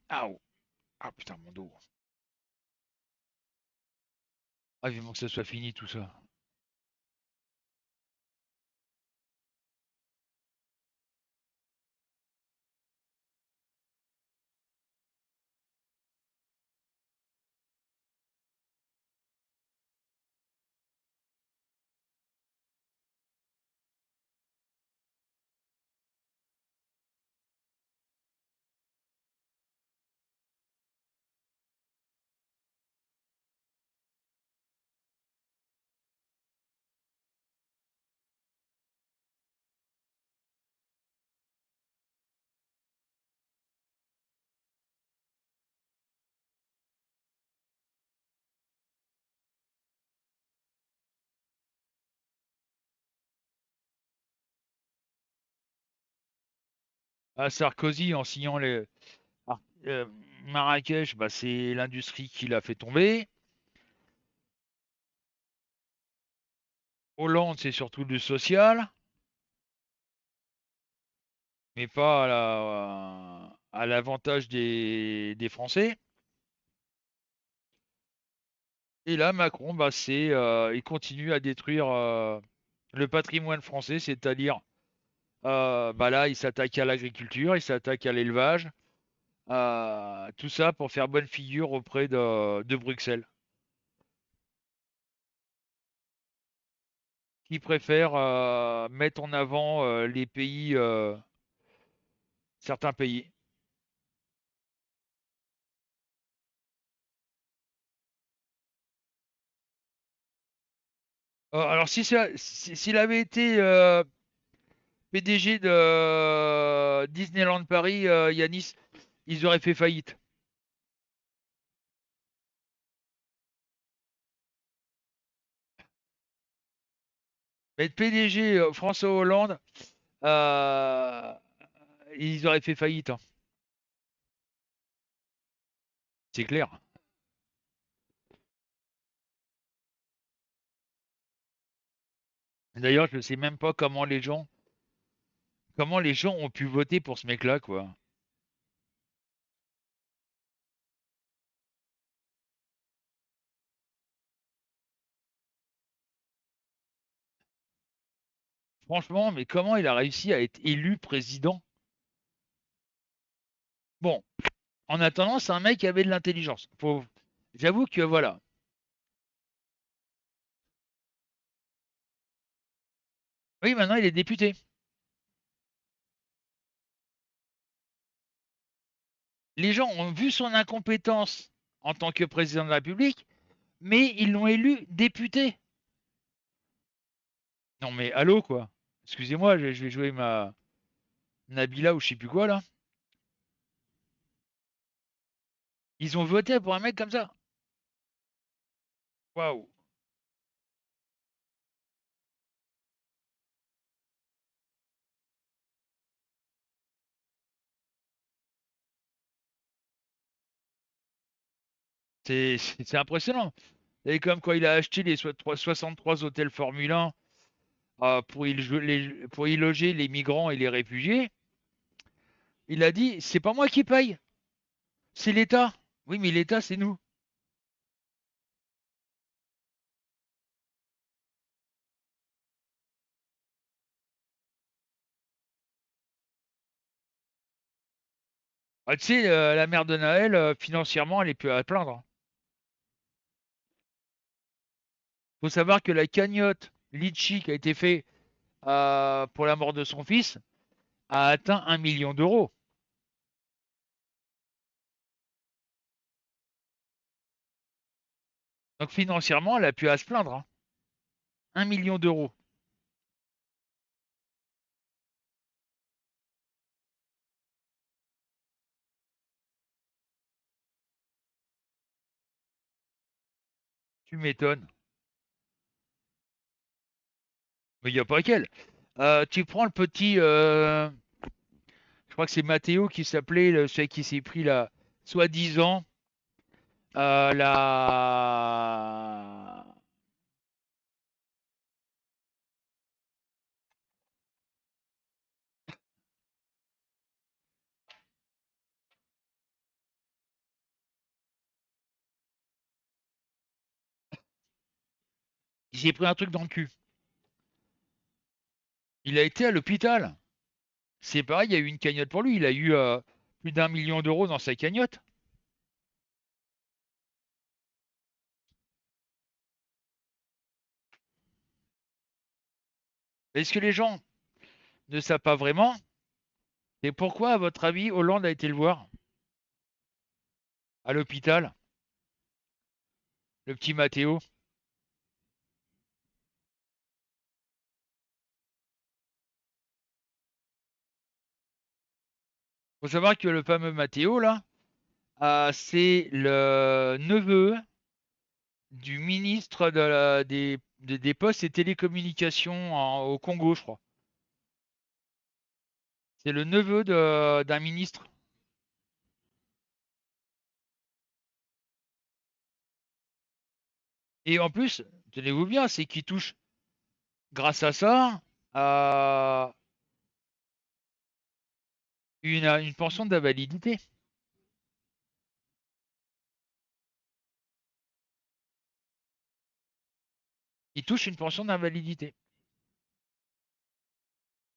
A: Ah, oh. Ah putain, mon dos. Ah, vivement que ça soit fini tout ça. Ah, Sarkozy, en signant les. Ah, euh, Marrakech, bah, c'est l'industrie qui l'a fait tomber. Hollande, c'est surtout du social, mais pas à l'avantage des Français. Et là, Macron, bah, il continue à détruire le patrimoine français, c'est-à-dire, bah là, il s'attaque à l'agriculture, il s'attaque à l'élevage, tout ça pour faire bonne figure auprès de Bruxelles, qui préfère mettre en avant les pays, certains pays. Alors, s'il avait été PDG de Disneyland Paris, Yanis, ils auraient fait faillite. Mais être PDG François Hollande, euh, ils auraient fait faillite, hein. C'est clair. D'ailleurs, je ne sais même pas comment les gens ont pu voter pour ce mec-là, quoi. Franchement, mais comment il a réussi à être élu président? Bon, en attendant, c'est un mec qui avait de l'intelligence. J'avoue que voilà. Oui, maintenant il est député. Les gens ont vu son incompétence en tant que président de la République, mais ils l'ont élu député. Non mais allô quoi. Excusez-moi, je vais jouer ma Nabila ou je sais plus quoi là. Ils ont voté pour un mec comme ça. Waouh. C'est impressionnant. Et comme quand il a acheté les 63 hôtels Formule 1 pour y loger les migrants et les réfugiés, il a dit c'est pas moi qui paye, c'est l'État. Oui, mais l'État, c'est nous. Ah, tu sais, la mère de Naël, financièrement, elle est plus à plaindre, hein. Faut savoir que la cagnotte Litchi qui a été faite pour la mort de son fils a atteint 1 million d'euros. Donc financièrement, elle a pu à se plaindre, hein. 1 million d'euros. Tu m'étonnes. Mais il n'y a pas qu'elle. Tu prends le petit, je crois que c'est Mathéo qui s'appelait, celui qui s'est pris la, soi-disant, la, il s'est pris un truc dans le cul. Il a été à l'hôpital. C'est pareil, il y a eu une cagnotte pour lui. Il a eu plus d'1 million d'euros dans sa cagnotte. Est-ce que les gens ne savent pas vraiment? Et pourquoi, à votre avis, Hollande a été le voir à l'hôpital, le petit Mathéo? Faut savoir que le fameux Mathéo, là, c'est le neveu du ministre des Postes et Télécommunications au Congo, je crois. C'est le neveu d'un ministre. Et en plus, tenez-vous bien, c'est qu'il touche, grâce à ça, à une pension d'invalidité. Il touche une pension d'invalidité.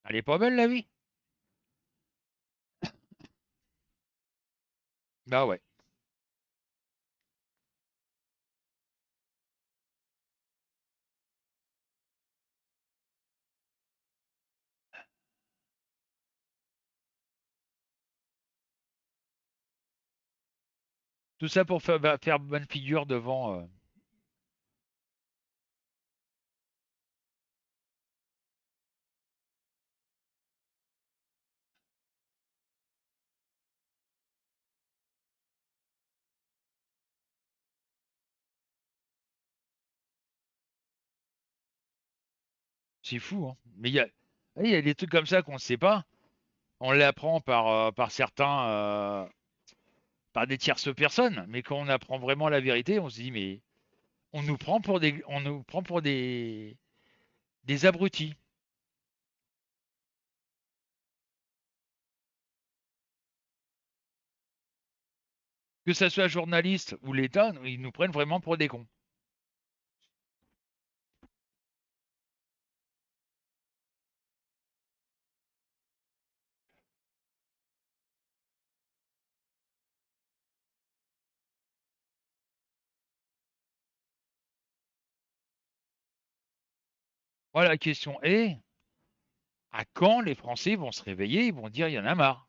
A: Elle est pas belle, la vie? Bah ouais. Tout ça pour faire bonne figure devant. C'est fou, hein. Mais il y a des trucs comme ça qu'on ne sait pas. On l'apprend par certains, par des tierces personnes. Mais quand on apprend vraiment la vérité, on se dit, mais on nous prend pour des abrutis. Que ça soit journaliste ou l'État, ils nous prennent vraiment pour des cons. Moi, la question est, à quand les Français vont se réveiller, ils vont dire, il y en a marre.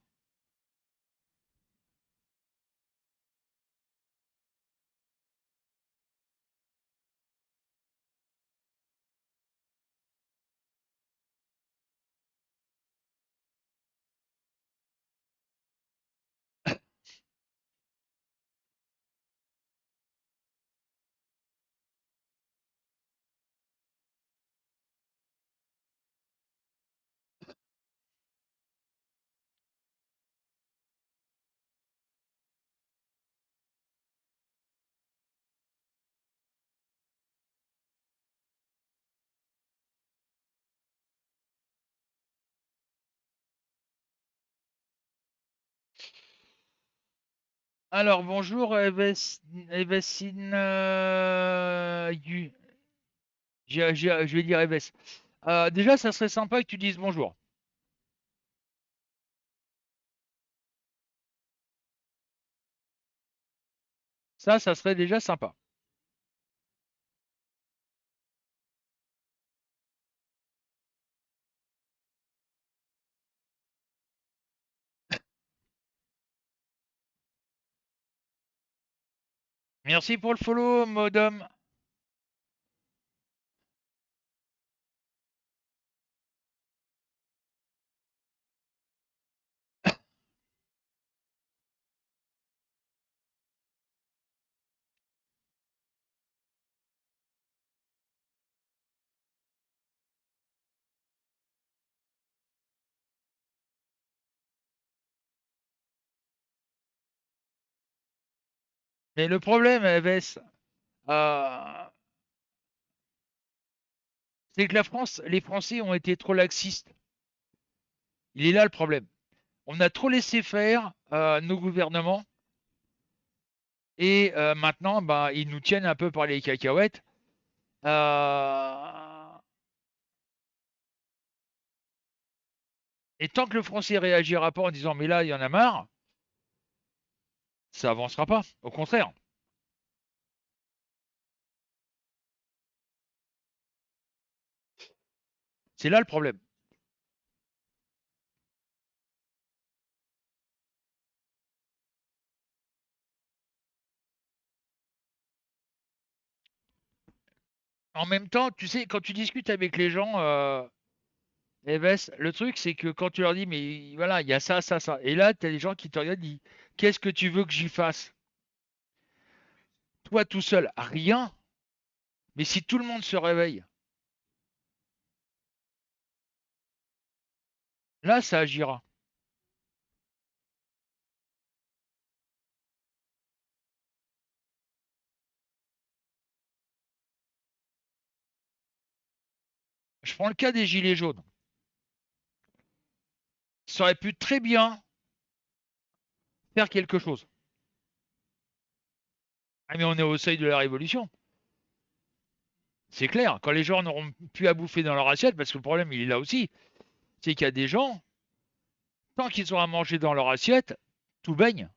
A: Alors, bonjour, Evessine. Je vais dire Evess. Déjà, ça serait sympa que tu dises bonjour. Ça serait déjà sympa. Merci pour le follow, Modom. Mais le problème, Eves, euh, c'est que la France, les Français ont été trop laxistes. Il est là le problème. On a trop laissé faire nos gouvernements et maintenant, bah, ils nous tiennent un peu par les cacahuètes. Euh, et tant que le Français réagira pas en disant mais là, il y en a marre, ça avancera pas. Au contraire, c'est là le problème. En même temps, tu sais, quand tu discutes avec les gens, Eves, le truc, c'est que quand tu leur dis, mais voilà, il y a ça, ça, ça. Et là, tu as des gens qui te regardent et disent, qu'est-ce que tu veux que j'y fasse? Toi, tout seul, rien. Mais si tout le monde se réveille, là, ça agira. Je prends le cas des Gilets jaunes. Ça aurait pu très bien faire quelque chose. Ah, mais on est au seuil de la révolution. C'est clair. Quand les gens n'auront plus à bouffer dans leur assiette, parce que le problème, il est là aussi, c'est qu'il y a des gens, tant qu'ils ont à manger dans leur assiette, tout baigne.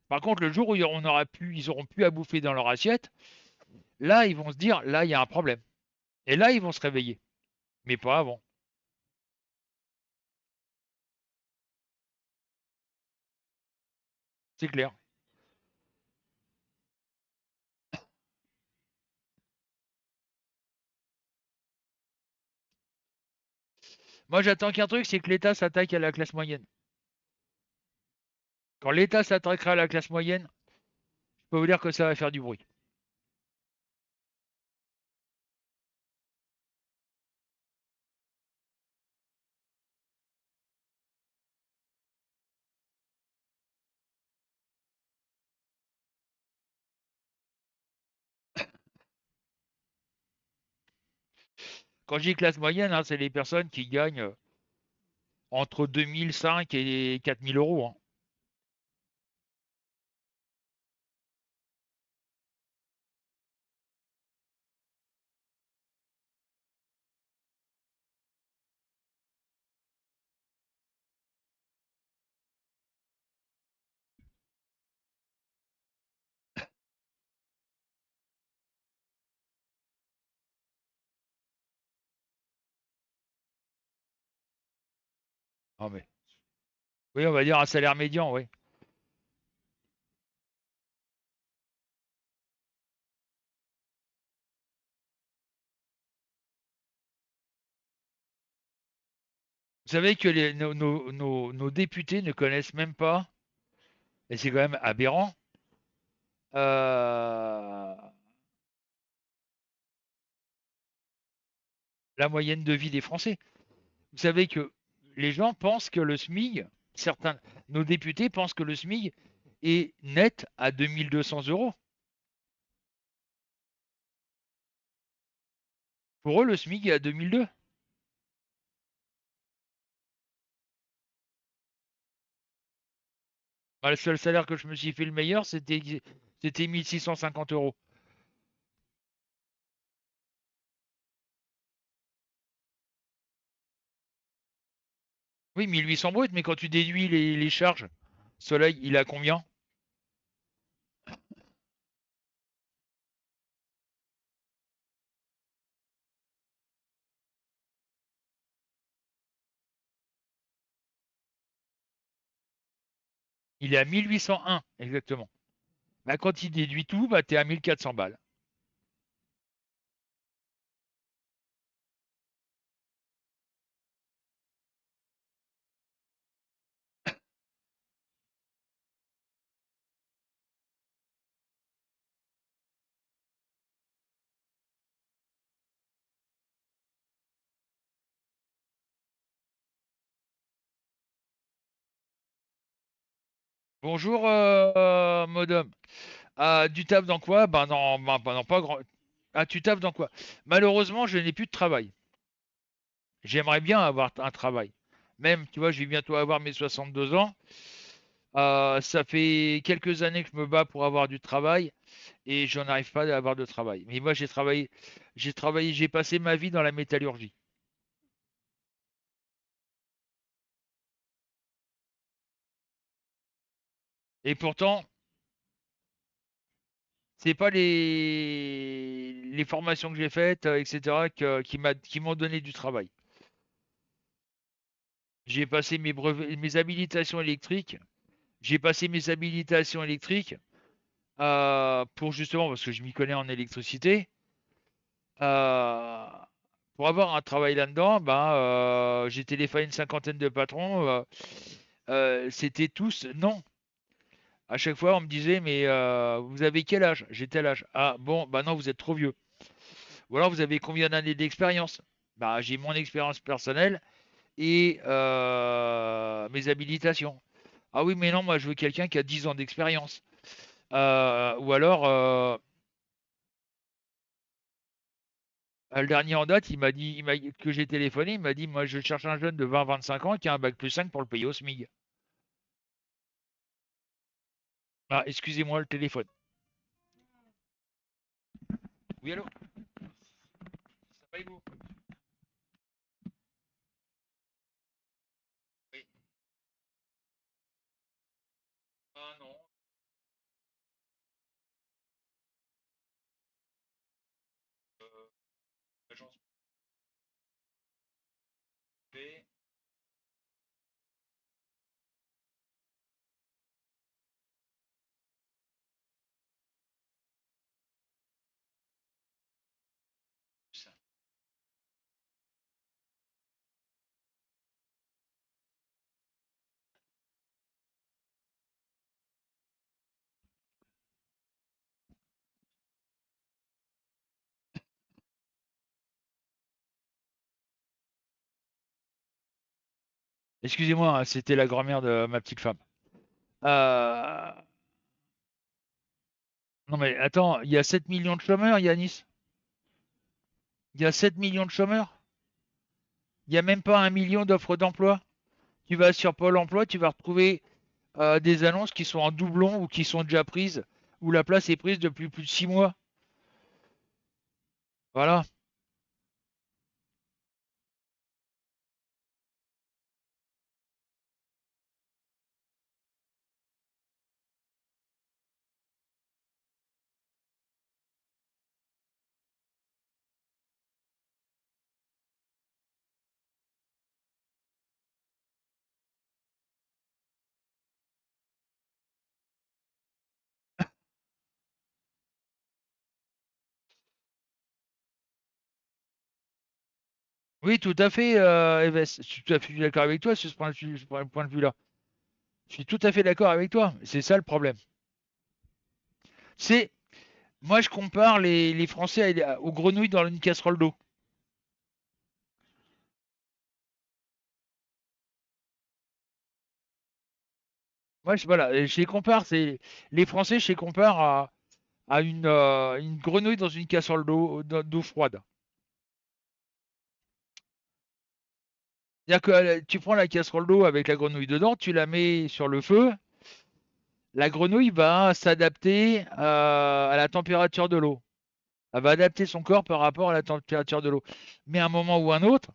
A: Par contre, le jour où ils auront plus à bouffer dans leur assiette, là, ils vont se dire, là, il y a un problème. Et là, ils vont se réveiller. Mais pas avant. C'est clair. Moi, j'attends qu'un truc, c'est que l'État s'attaque à la classe moyenne. Quand l'État s'attaquera à la classe moyenne, je peux vous dire que ça va faire du bruit. Quand je dis classe moyenne, hein, c'est les personnes qui gagnent entre 2005 et 4000 euros, hein. Ah, mais... Oui, on va dire un salaire médian, oui. Vous savez que nos députés ne connaissent même pas, et c'est quand même aberrant, euh, la moyenne de vie des Français. Vous savez que les gens pensent que le SMIC, certains, nos députés pensent que le SMIC est net à 2200 euros. Pour eux, le SMIC est à 2002. Bah, le seul salaire que je me suis fait le meilleur, c'était 1650 euros. Oui, 1800 brut, mais quand tu déduis les charges, Soleil, il a combien? Il est à 1801, exactement. Bah, quand il déduit tout, bah, t'es à 1400 balles. Bonjour, Modem. Ah, du taf dans quoi? Bah, non, pas grand. Ah, tu taffes dans quoi? Malheureusement, je n'ai plus de travail. J'aimerais bien avoir un travail. Même, tu vois, je vais bientôt avoir mes 62 ans. Ça fait quelques années que je me bats pour avoir du travail et je n'arrive pas à avoir de travail. Mais moi, j'ai passé ma vie dans la métallurgie. Et pourtant, c'est pas les formations que j'ai faites, etc., qui m'ont donné du travail. J'ai passé mes brevets, mes habilitations électriques. J'ai passé mes habilitations électriques pour justement, parce que je m'y connais en électricité, euh, pour avoir un travail là-dedans, ben, j'ai téléphoné une cinquantaine de patrons. C'était tous non. À chaque fois, on me disait, mais vous avez quel âge? J'ai tel âge. Ah bon, bah non, vous êtes trop vieux. Ou alors, vous avez combien d'années d'expérience? Bah, j'ai mon expérience personnelle et mes habilitations. Ah oui, mais non, moi, je veux quelqu'un qui a 10 ans d'expérience. Ou alors, le dernier en date, que j'ai téléphoné, il m'a dit, moi, je cherche un jeune de 20-25 ans qui a un bac plus 5 pour le payer au SMIC. Ah, excusez-moi le téléphone. Oui, allô? Ça va et vous? Oui. Ah non, agence privée. Excusez-moi, hein, c'était la grand-mère de ma petite femme. Euh, Non mais attends, il y a 7 millions de chômeurs, Yanis. Il y a 7 millions de chômeurs. Il n'y a même pas 1 million d'offres d'emploi. Tu vas sur Pôle emploi, tu vas retrouver des annonces qui sont en doublon ou qui sont déjà prises, où la place est prise depuis plus de 6 mois. Voilà. Oui, tout à fait, Eves. Je suis tout à fait d'accord avec toi sur ce point de vue-là. Je suis tout à fait d'accord avec toi. C'est ça le problème. C'est, moi, je compare les Français aux grenouilles dans une casserole d'eau. Moi, voilà, je les compare. Les Français, je les compare à une grenouille dans une casserole d'eau froide. C'est-à-dire que tu prends la casserole d'eau avec la grenouille dedans, tu la mets sur le feu, la grenouille va s'adapter à la température de l'eau. Elle va adapter son corps par rapport à la température de l'eau. Mais à un moment ou un autre,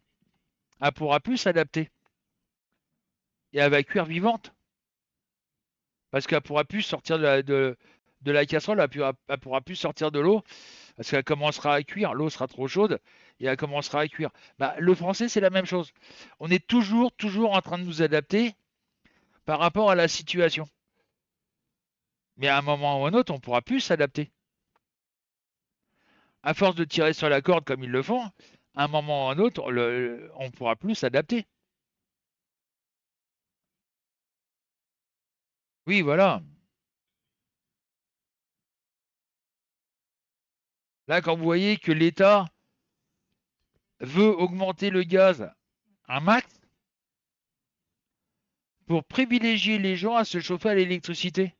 A: elle pourra plus s'adapter. Et elle va cuire vivante. Parce qu'elle pourra plus sortir de la casserole, elle pourra plus sortir de l'eau. Parce qu'elle commencera à cuire. L'eau sera trop chaude et elle commencera à cuire. Bah, le français, c'est la même chose. On est toujours en train de nous adapter par rapport à la situation. Mais à un moment ou à un autre, on pourra plus s'adapter. À force de tirer sur la corde comme ils le font, à un moment ou à un autre, on pourra plus s'adapter. Oui, voilà. Là, quand vous voyez que l'État veut augmenter le gaz un max pour privilégier les gens à se chauffer à l'électricité.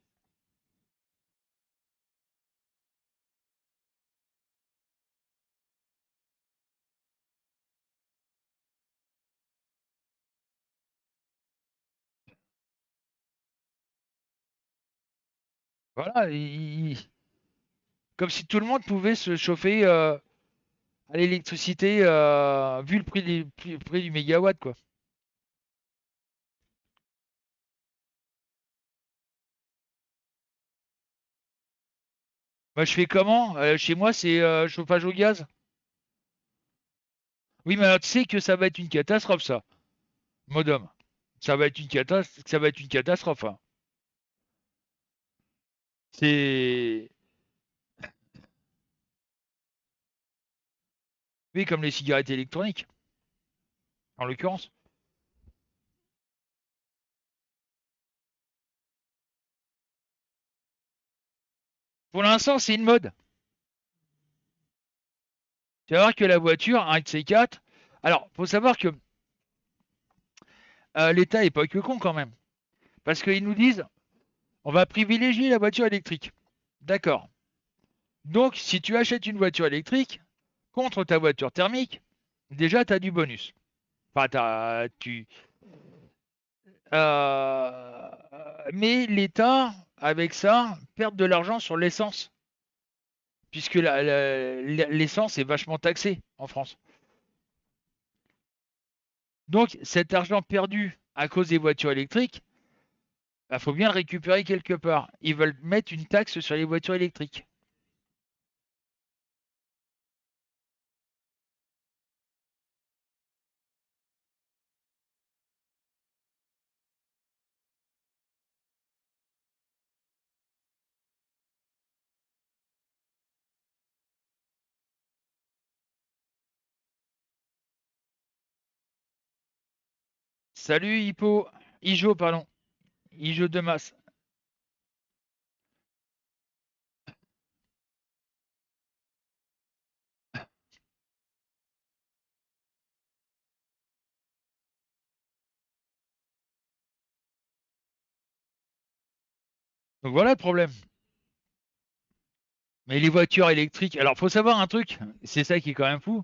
A: Voilà, comme si tout le monde pouvait se chauffer à l'électricité vu le prix du mégawatt, quoi. Moi, je fais comment? Chez moi, c'est chauffage au gaz. Oui, mais alors, tu sais que ça va être une catastrophe, ça, modem. Ça va être une catastrophe, hein. C'est... Oui, comme les cigarettes électroniques, en l'occurrence. Pour l'instant, c'est une mode. Tu vas voir que la voiture, un de ces quatre... Alors, faut savoir que l'État est pas que con, quand même. Parce qu'ils nous disent, on va privilégier la voiture électrique. D'accord. Donc, si tu achètes une voiture électrique contre ta voiture thermique, déjà, tu as du bonus. Enfin, euh, mais l'État, avec ça, perd de l'argent sur l'essence, puisque l'essence est vachement taxée en France. Donc, cet argent perdu à cause des voitures électriques, il faut bien le récupérer quelque part. Ils veulent mettre une taxe sur les voitures électriques. Salut Hippo, Ijo, pardon, Ijo de masse. Donc voilà le problème. Mais les voitures électriques, alors faut savoir un truc, c'est ça qui est quand même fou.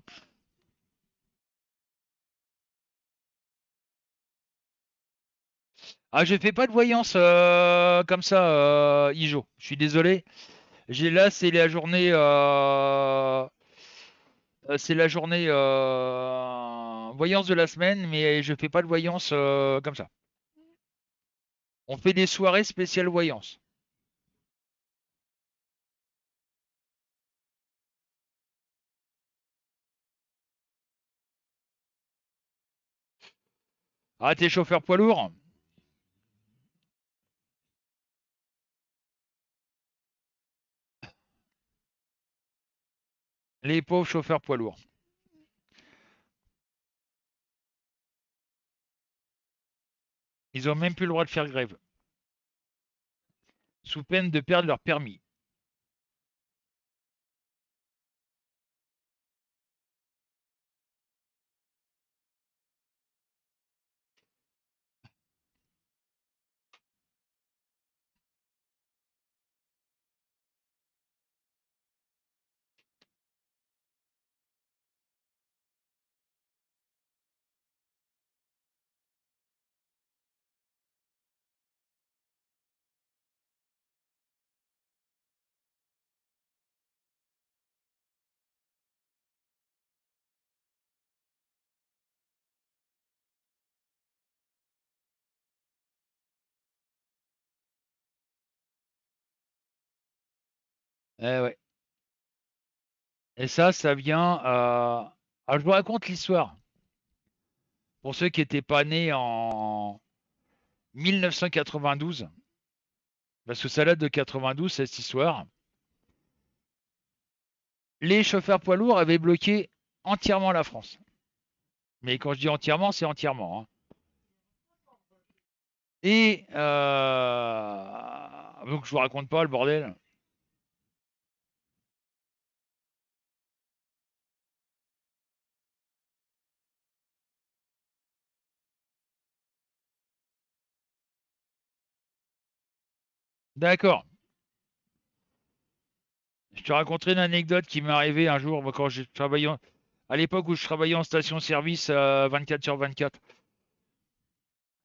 A: Ah, je fais pas de voyance comme ça, Ijo. Je suis désolé. J'ai là, c'est la journée voyance de la semaine, mais je fais pas de voyance comme ça. On fait des soirées spéciales voyance. Ah, t'es chauffeur poids lourd? Les pauvres chauffeurs poids lourds. Ils ont même plus le droit de faire grève, sous peine de perdre leur permis. Eh ouais. Et ça vient. Alors, je vous raconte l'histoire. Pour ceux qui n'étaient pas nés en 1992, Parce que ça date de 92, cette histoire. Les chauffeurs poids lourds avaient bloqué entièrement la France. Mais quand je dis entièrement, c'est entièrement, hein. Et donc je vous raconte pas le bordel. D'accord. Je te raconterai une anecdote qui m'est arrivée un jour quand j'ai travaillé à l'époque où je travaillais en station-service 24 sur 24.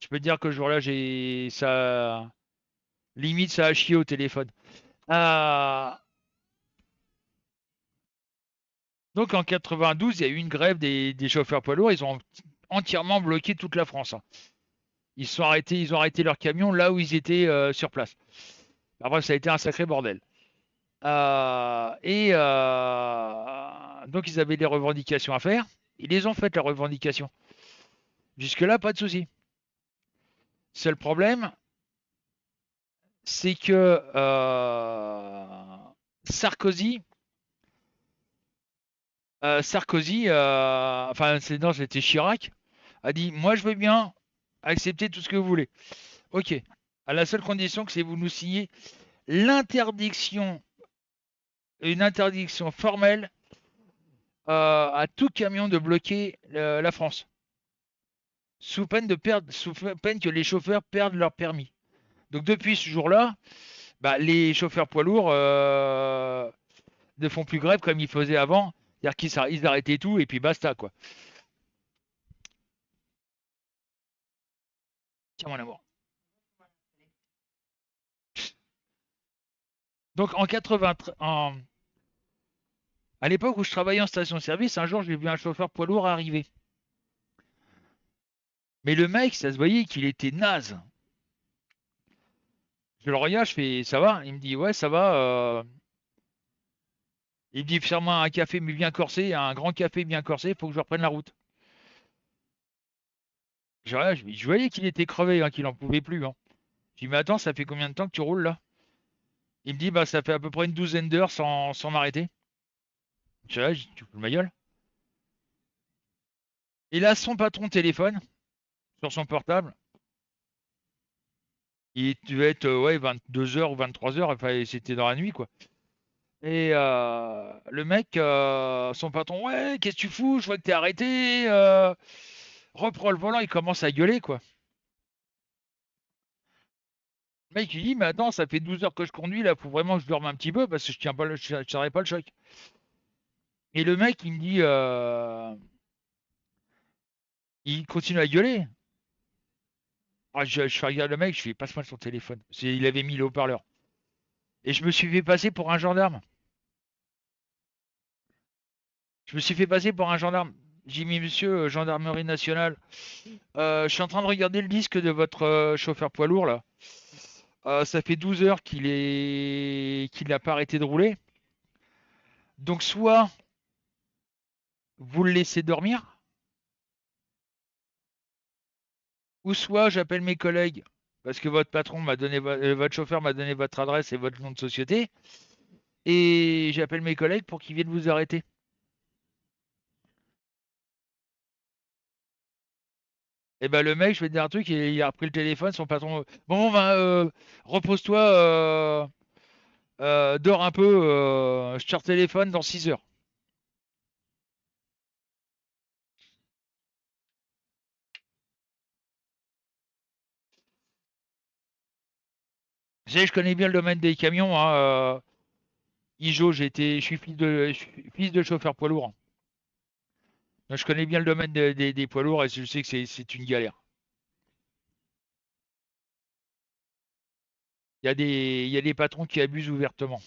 A: Je peux te dire que ce jour-là, j'ai ça limite ça a chié au téléphone. Ah, donc en 92, il y a eu une grève des chauffeurs poids lourds. Ils ont entièrement bloqué toute la France, hein. Ils ont arrêté leurs camions là où ils étaient sur place. Après, ça a été un sacré bordel. Donc ils avaient des revendications à faire. Ils les ont faites, leurs revendications. Jusque-là, pas de souci. Seul problème, c'est que Sarkozy, enfin, non, c'était Chirac, a dit, moi, je veux bien accepter tout ce que vous voulez. Ok. À la seule condition que c'est vous nous signez l'interdiction, une interdiction formelle à tout camion de bloquer la France, sous peine que les chauffeurs perdent leur permis. Donc depuis ce jour-là, bah, les chauffeurs poids lourds ne font plus grève comme ils faisaient avant. C'est-à-dire qu'ils arrêtaient tout et puis basta, quoi. Tiens, mon amour. Donc en 80, à l'époque où je travaillais en station-service, un jour j'ai vu un chauffeur poids lourd arriver. Mais le mec, ça se voyait qu'il était naze. Je le regarde, je fais ça va? Il me dit ouais, ça va. Il me dit faire-moi un café mais bien corsé, un grand café bien corsé, il faut que je reprenne la route. Je voyais qu'il était crevé, hein, qu'il en pouvait plus, hein. Je dis mais attends, ça fait combien de temps que tu roules là? Il me dit bah ça fait à peu près une douzaine d'heures sans m'arrêter. Je dis tu fous de ma gueule? Et là, son patron téléphone sur son portable. Il devait être ouais, 22 heures ou 23 heures, enfin, c'était dans la nuit, quoi. Et le mec, son patron, ouais, qu'est-ce que tu fous? Je vois que t'es arrêté. Reprends le volant, il commence à gueuler, quoi. Le mec, il dit, mais attends, ça fait 12 heures que je conduis, là, faut vraiment que je dorme un petit peu parce que je tiens pas je tiendrai pas le choc. Et le mec, il me dit, il continue à gueuler. Ah, je regarde le mec, je fais, passe-moi son téléphone. Il avait mis le haut-parleur. Et je me suis fait passer pour un gendarme. Je me suis fait passer pour un gendarme. J'ai mis monsieur, gendarmerie nationale. Je suis en train de regarder le disque de votre chauffeur poids lourd là. Ça fait 12 heures qu'il n'a pas arrêté de rouler. Donc soit vous le laissez dormir, ou soit j'appelle mes collègues parce que votre patron m'a donné votre chauffeur m'a donné votre adresse et votre nom de société et j'appelle mes collègues pour qu'ils viennent vous arrêter. Et ben le mec, je vais te dire un truc, il a repris le téléphone, son patron. Bon, ben repose-toi, dors un peu, je te téléphone dans 6 heures. Je connais bien le domaine des camions, hein. IJO, je suis fils de chauffeur poids lourd. Donc, je connais bien le domaine des poids lourds et je sais que c'est une galère. Il y a des patrons qui abusent ouvertement.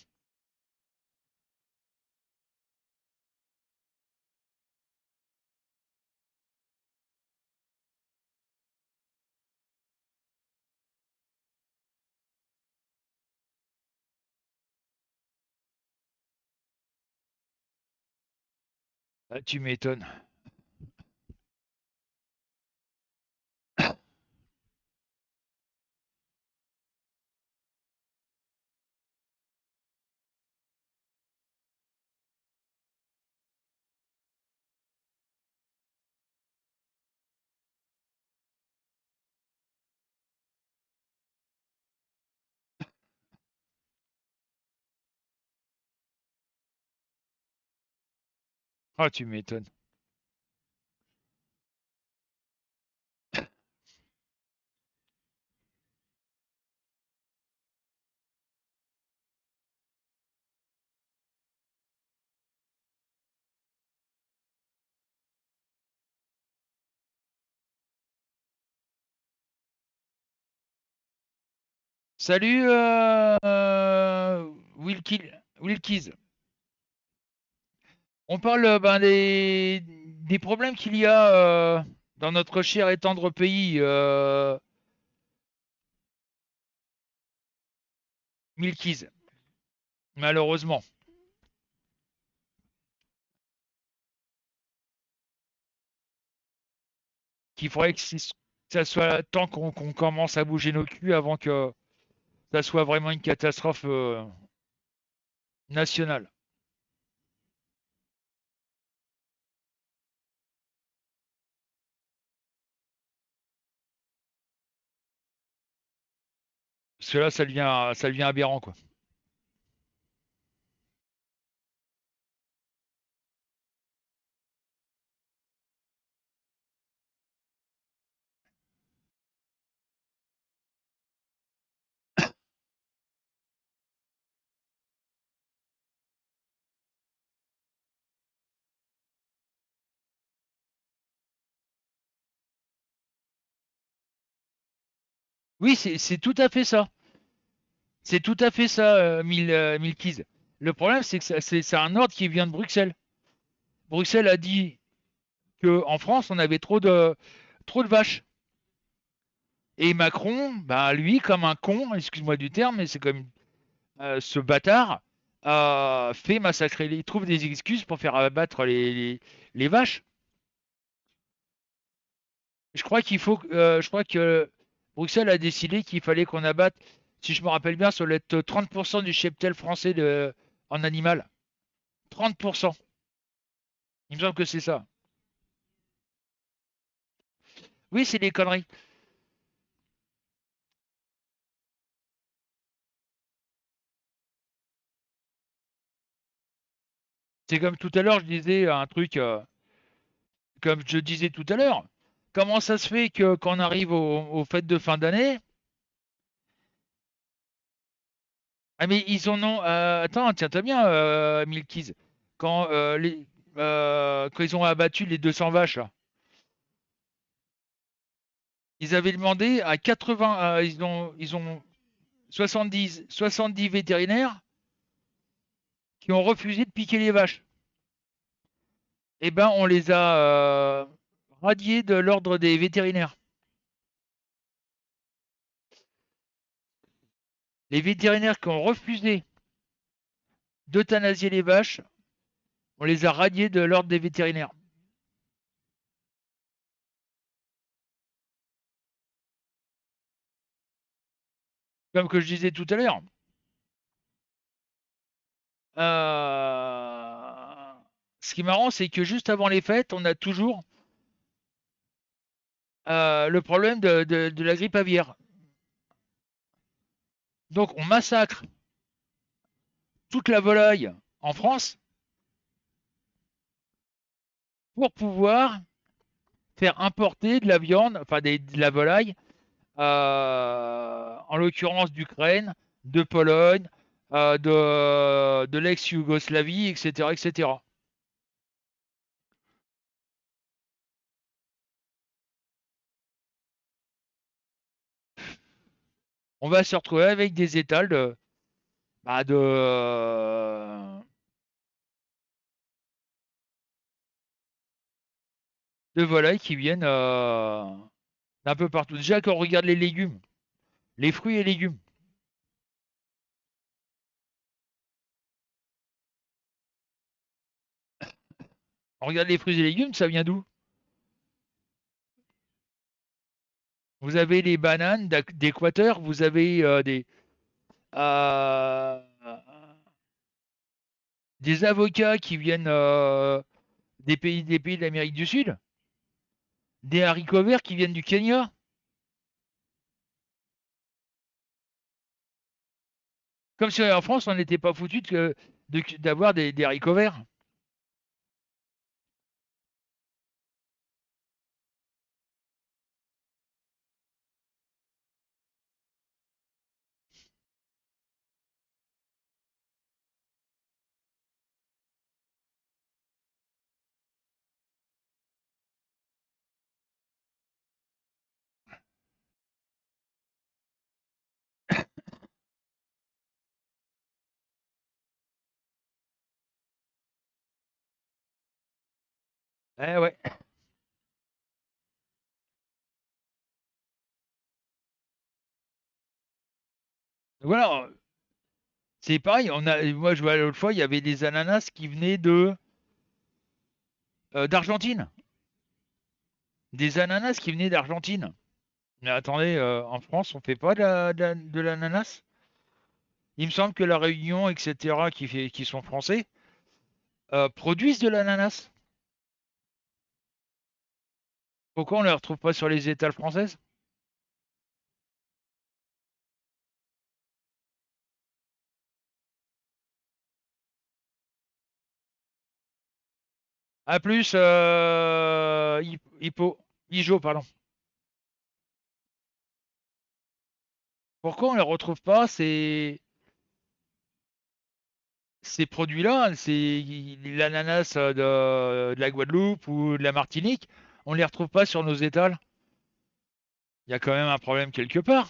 A: Ah, tu m'étonnes. Ah, tu m'étonnes. Salut, Wilkis. On parle ben, des problèmes qu'il y a dans notre cher et tendre pays, Wilkis, malheureusement. Qu'il faudrait que ça soit temps qu'on commence à bouger nos culs avant que ça soit vraiment une catastrophe nationale. Parce que là, ça devient aberrant, quoi. Oui, c'est tout à fait ça. C'est tout à fait ça, Milkiz. Le problème, c'est que c'est un ordre qui vient de Bruxelles. Bruxelles a dit qu'en France, on avait trop de vaches. Et Macron, bah, lui, comme un con, excuse-moi du terme, mais c'est comme ce bâtard, fait massacrer. Il trouve des excuses pour faire abattre les vaches. Je crois que Bruxelles a décidé qu'il fallait qu'on abatte, si je me rappelle bien, ça doit être 30% du cheptel français en animal. 30%. Il me semble que c'est ça. Oui, c'est des conneries. C'est comme tout à l'heure, je disais un truc, comme je disais tout à l'heure. Comment ça se fait que quand on arrive aux fêtes de fin d'année, ah mais ils en ont, attends, tiens-toi bien, Milkiz, quand ils ont abattu les 200 vaches, là, ils avaient demandé à 80, ils ont 70 vétérinaires qui ont refusé de piquer les vaches. Eh ben, on les a radiés de l'ordre des vétérinaires. Les vétérinaires qui ont refusé d'euthanasier les vaches, on les a radiés de l'ordre des vétérinaires. Comme que je disais tout à l'heure. Euh, Ce qui est marrant, c'est que juste avant les fêtes, on a toujours le problème de la grippe aviaire. Donc on massacre toute la volaille en France pour pouvoir faire importer de la viande, enfin de la volaille, en l'occurrence d'Ukraine, de Pologne, de l'ex-Yougoslavie, etc., etc. On va se retrouver avec des étals bah, de volailles qui viennent d'un peu partout. Déjà, quand on regarde les légumes, les fruits et légumes, on regarde les fruits et légumes, ça vient d'où? Vous avez les bananes d'Équateur, vous avez euh, des avocats qui viennent des pays d'Amérique du Sud, des haricots verts qui viennent du Kenya. Comme si en France, on n'était pas foutu d'avoir des haricots verts. Eh ouais. Voilà, c'est pareil. Moi, je vois l'autre fois, il y avait des ananas qui venaient d'Argentine. Des ananas qui venaient d'Argentine. Mais attendez, en France, on fait pas de l'ananas? Il me semble que la Réunion, etc., qui sont français, produisent de l'ananas. Pourquoi on ne les retrouve pas sur les étals françaises? À plus, Ijo, pardon. Pourquoi on ne les retrouve pas, ces produits-là? C'est l'ananas de la Guadeloupe ou de la Martinique. On ne les retrouve pas sur nos étals. Il y a quand même un problème quelque part.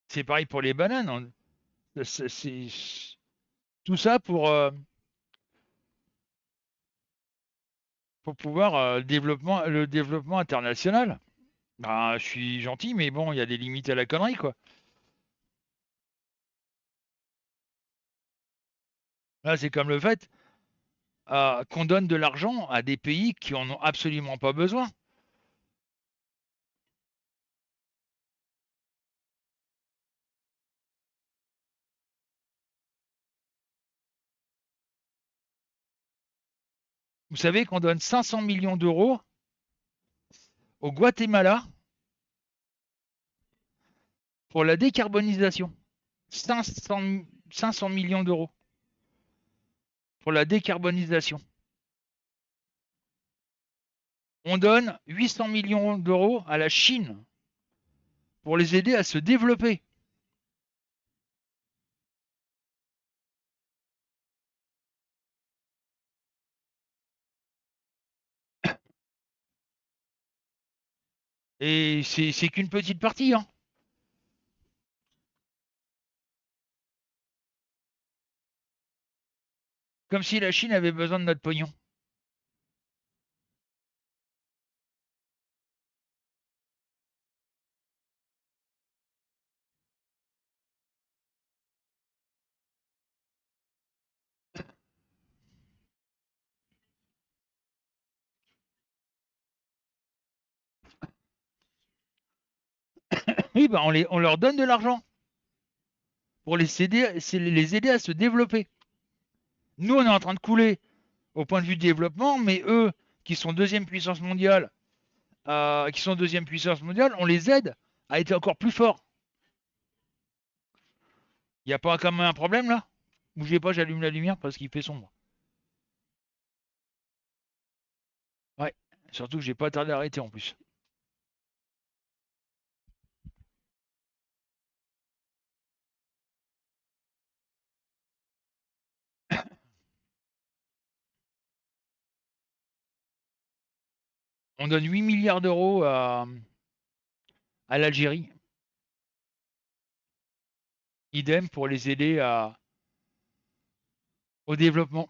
A: C'est pareil pour les bananes. Tout ça pour pouvoir le développement international. Ben, je suis gentil, mais bon, il y a des limites à la connerie, quoi. Là, c'est comme le fait qu'on donne de l'argent à des pays qui en ont absolument pas besoin. Vous savez qu'on donne 500 millions d'euros au Guatemala pour la décarbonisation. 500, 500 millions d'euros pour la décarbonisation. On donne 800 millions d'euros à la Chine pour les aider à se développer. Et c'est qu'une petite partie, hein. Comme si la Chine avait besoin de notre pognon. Oui, ben on leur donne de l'argent pour les aider à se développer. Nous, on est en train de couler au point de vue du développement, mais eux, qui sont deuxième puissance mondiale, on les aide à être encore plus forts. Il n'y a pas quand même un problème là? Bougez pas, j'allume la lumière parce qu'il fait sombre. Ouais, surtout que j'ai pas tardé à arrêter en plus. On donne 8 milliards d'euros à l'Algérie. Idem pour les aider au développement.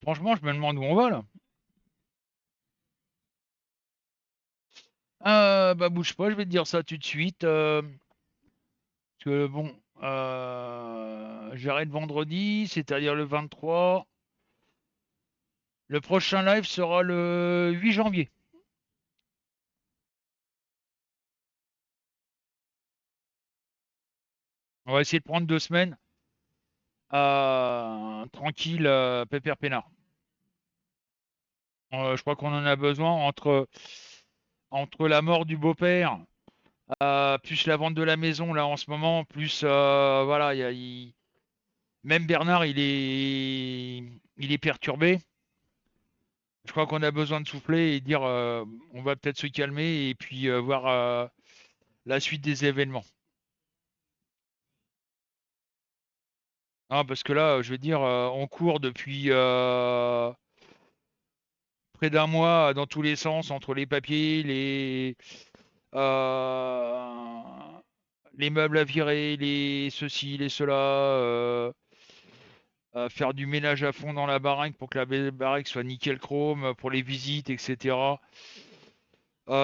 A: Franchement, je me demande où on va là. Bah bouge pas, je vais te dire ça tout de suite. Parce que bon, j'arrête vendredi, c'est-à-dire le 23. Le prochain live sera le 8 janvier. On va essayer de prendre 2 semaines tranquille, pépère peinard. Je crois qu'on en a besoin entre la mort du beau-père, plus la vente de la maison là en ce moment, plus voilà, même Bernard il est perturbé. Je crois qu'on a besoin de souffler et dire on va peut-être se calmer et puis voir la suite des événements. Ah, parce que là, je veux dire, on court depuis près d'un mois dans tous les sens entre les papiers, euh, les meubles à virer, les ceci, les cela, faire du ménage à fond dans la baraque pour que la baraque soit nickel chrome pour les visites, etc.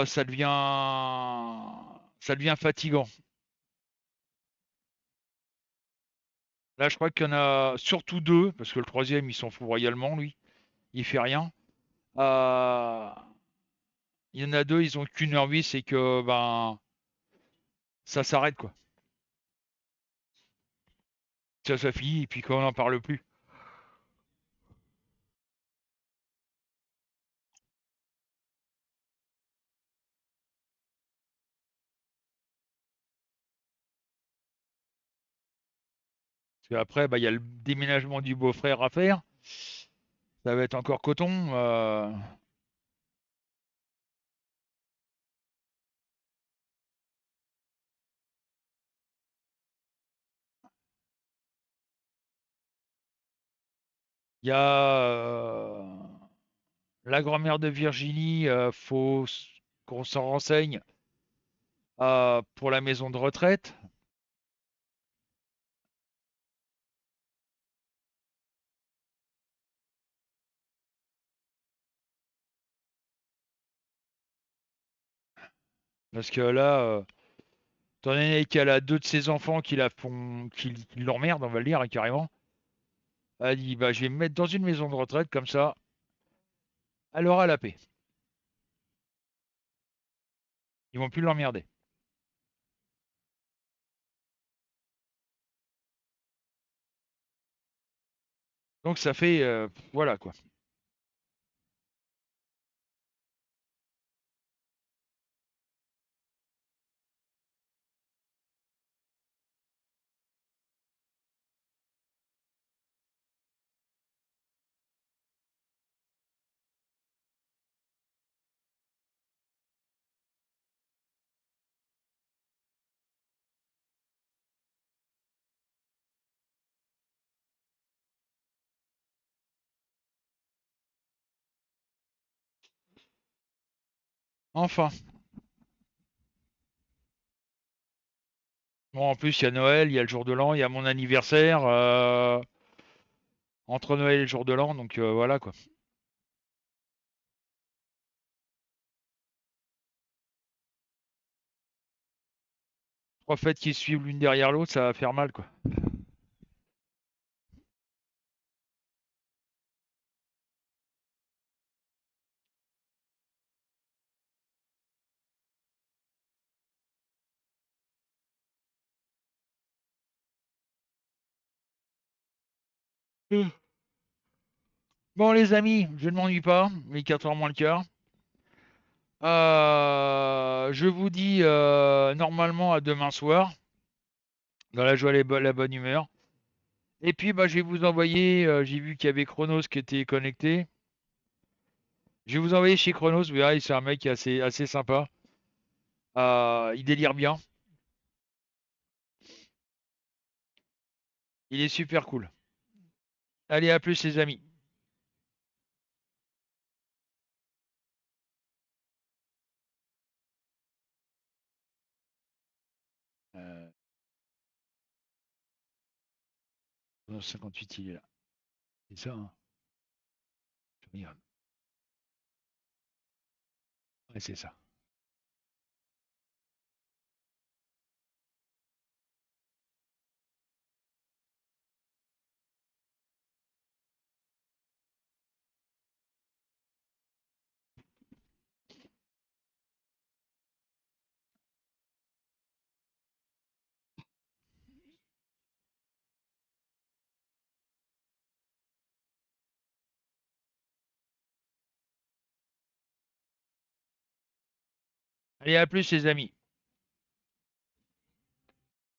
A: Ça devient fatigant. Là, je crois qu'il y en a surtout deux, parce que le troisième, il s'en fout royalement, lui. Il fait rien. Euh, Il y en a deux, ils ont qu'une envie, c'est que ben ça s'arrête quoi. Ça finit et puis qu'on n'en parle plus. Parce qu'après, bah, il y a le déménagement du beau-frère à faire. Ça va être encore coton. Il y a la grand-mère de Virginie, faut qu'on s'en renseigne pour la maison de retraite. Parce que là, étant donné qu'elle a deux de ses enfants qui l'emmerdent, on va le dire, hein, carrément, elle dit bah, je vais me mettre dans une maison de retraite, comme ça, elle aura la paix. Ils vont plus l'emmerder. Donc ça fait. Voilà quoi. Enfin. Bon, en plus, il y a Noël, il y a le jour de l'an, il y a mon anniversaire. Entre Noël et le jour de l'an, donc voilà quoi. Trois fêtes qui suivent l'une derrière l'autre, ça va faire mal quoi. Mm. Bon, les amis, je ne m'ennuie pas, mais 4 heures moins le quart. Je vous dis normalement à demain soir, dans la joie et la bonne humeur. Et puis, bah, je vais vous envoyer, j'ai vu qu'il y avait Chronos qui était connecté. Je vais vous envoyer chez Chronos, vous verrez, c'est un mec assez sympa. Il délire bien. Il est super cool. Allez, à plus les amis. Euh, 58, il est là. C'est ça, hein? Je regarde. Ouais, c'est ça. Allez, à plus les amis.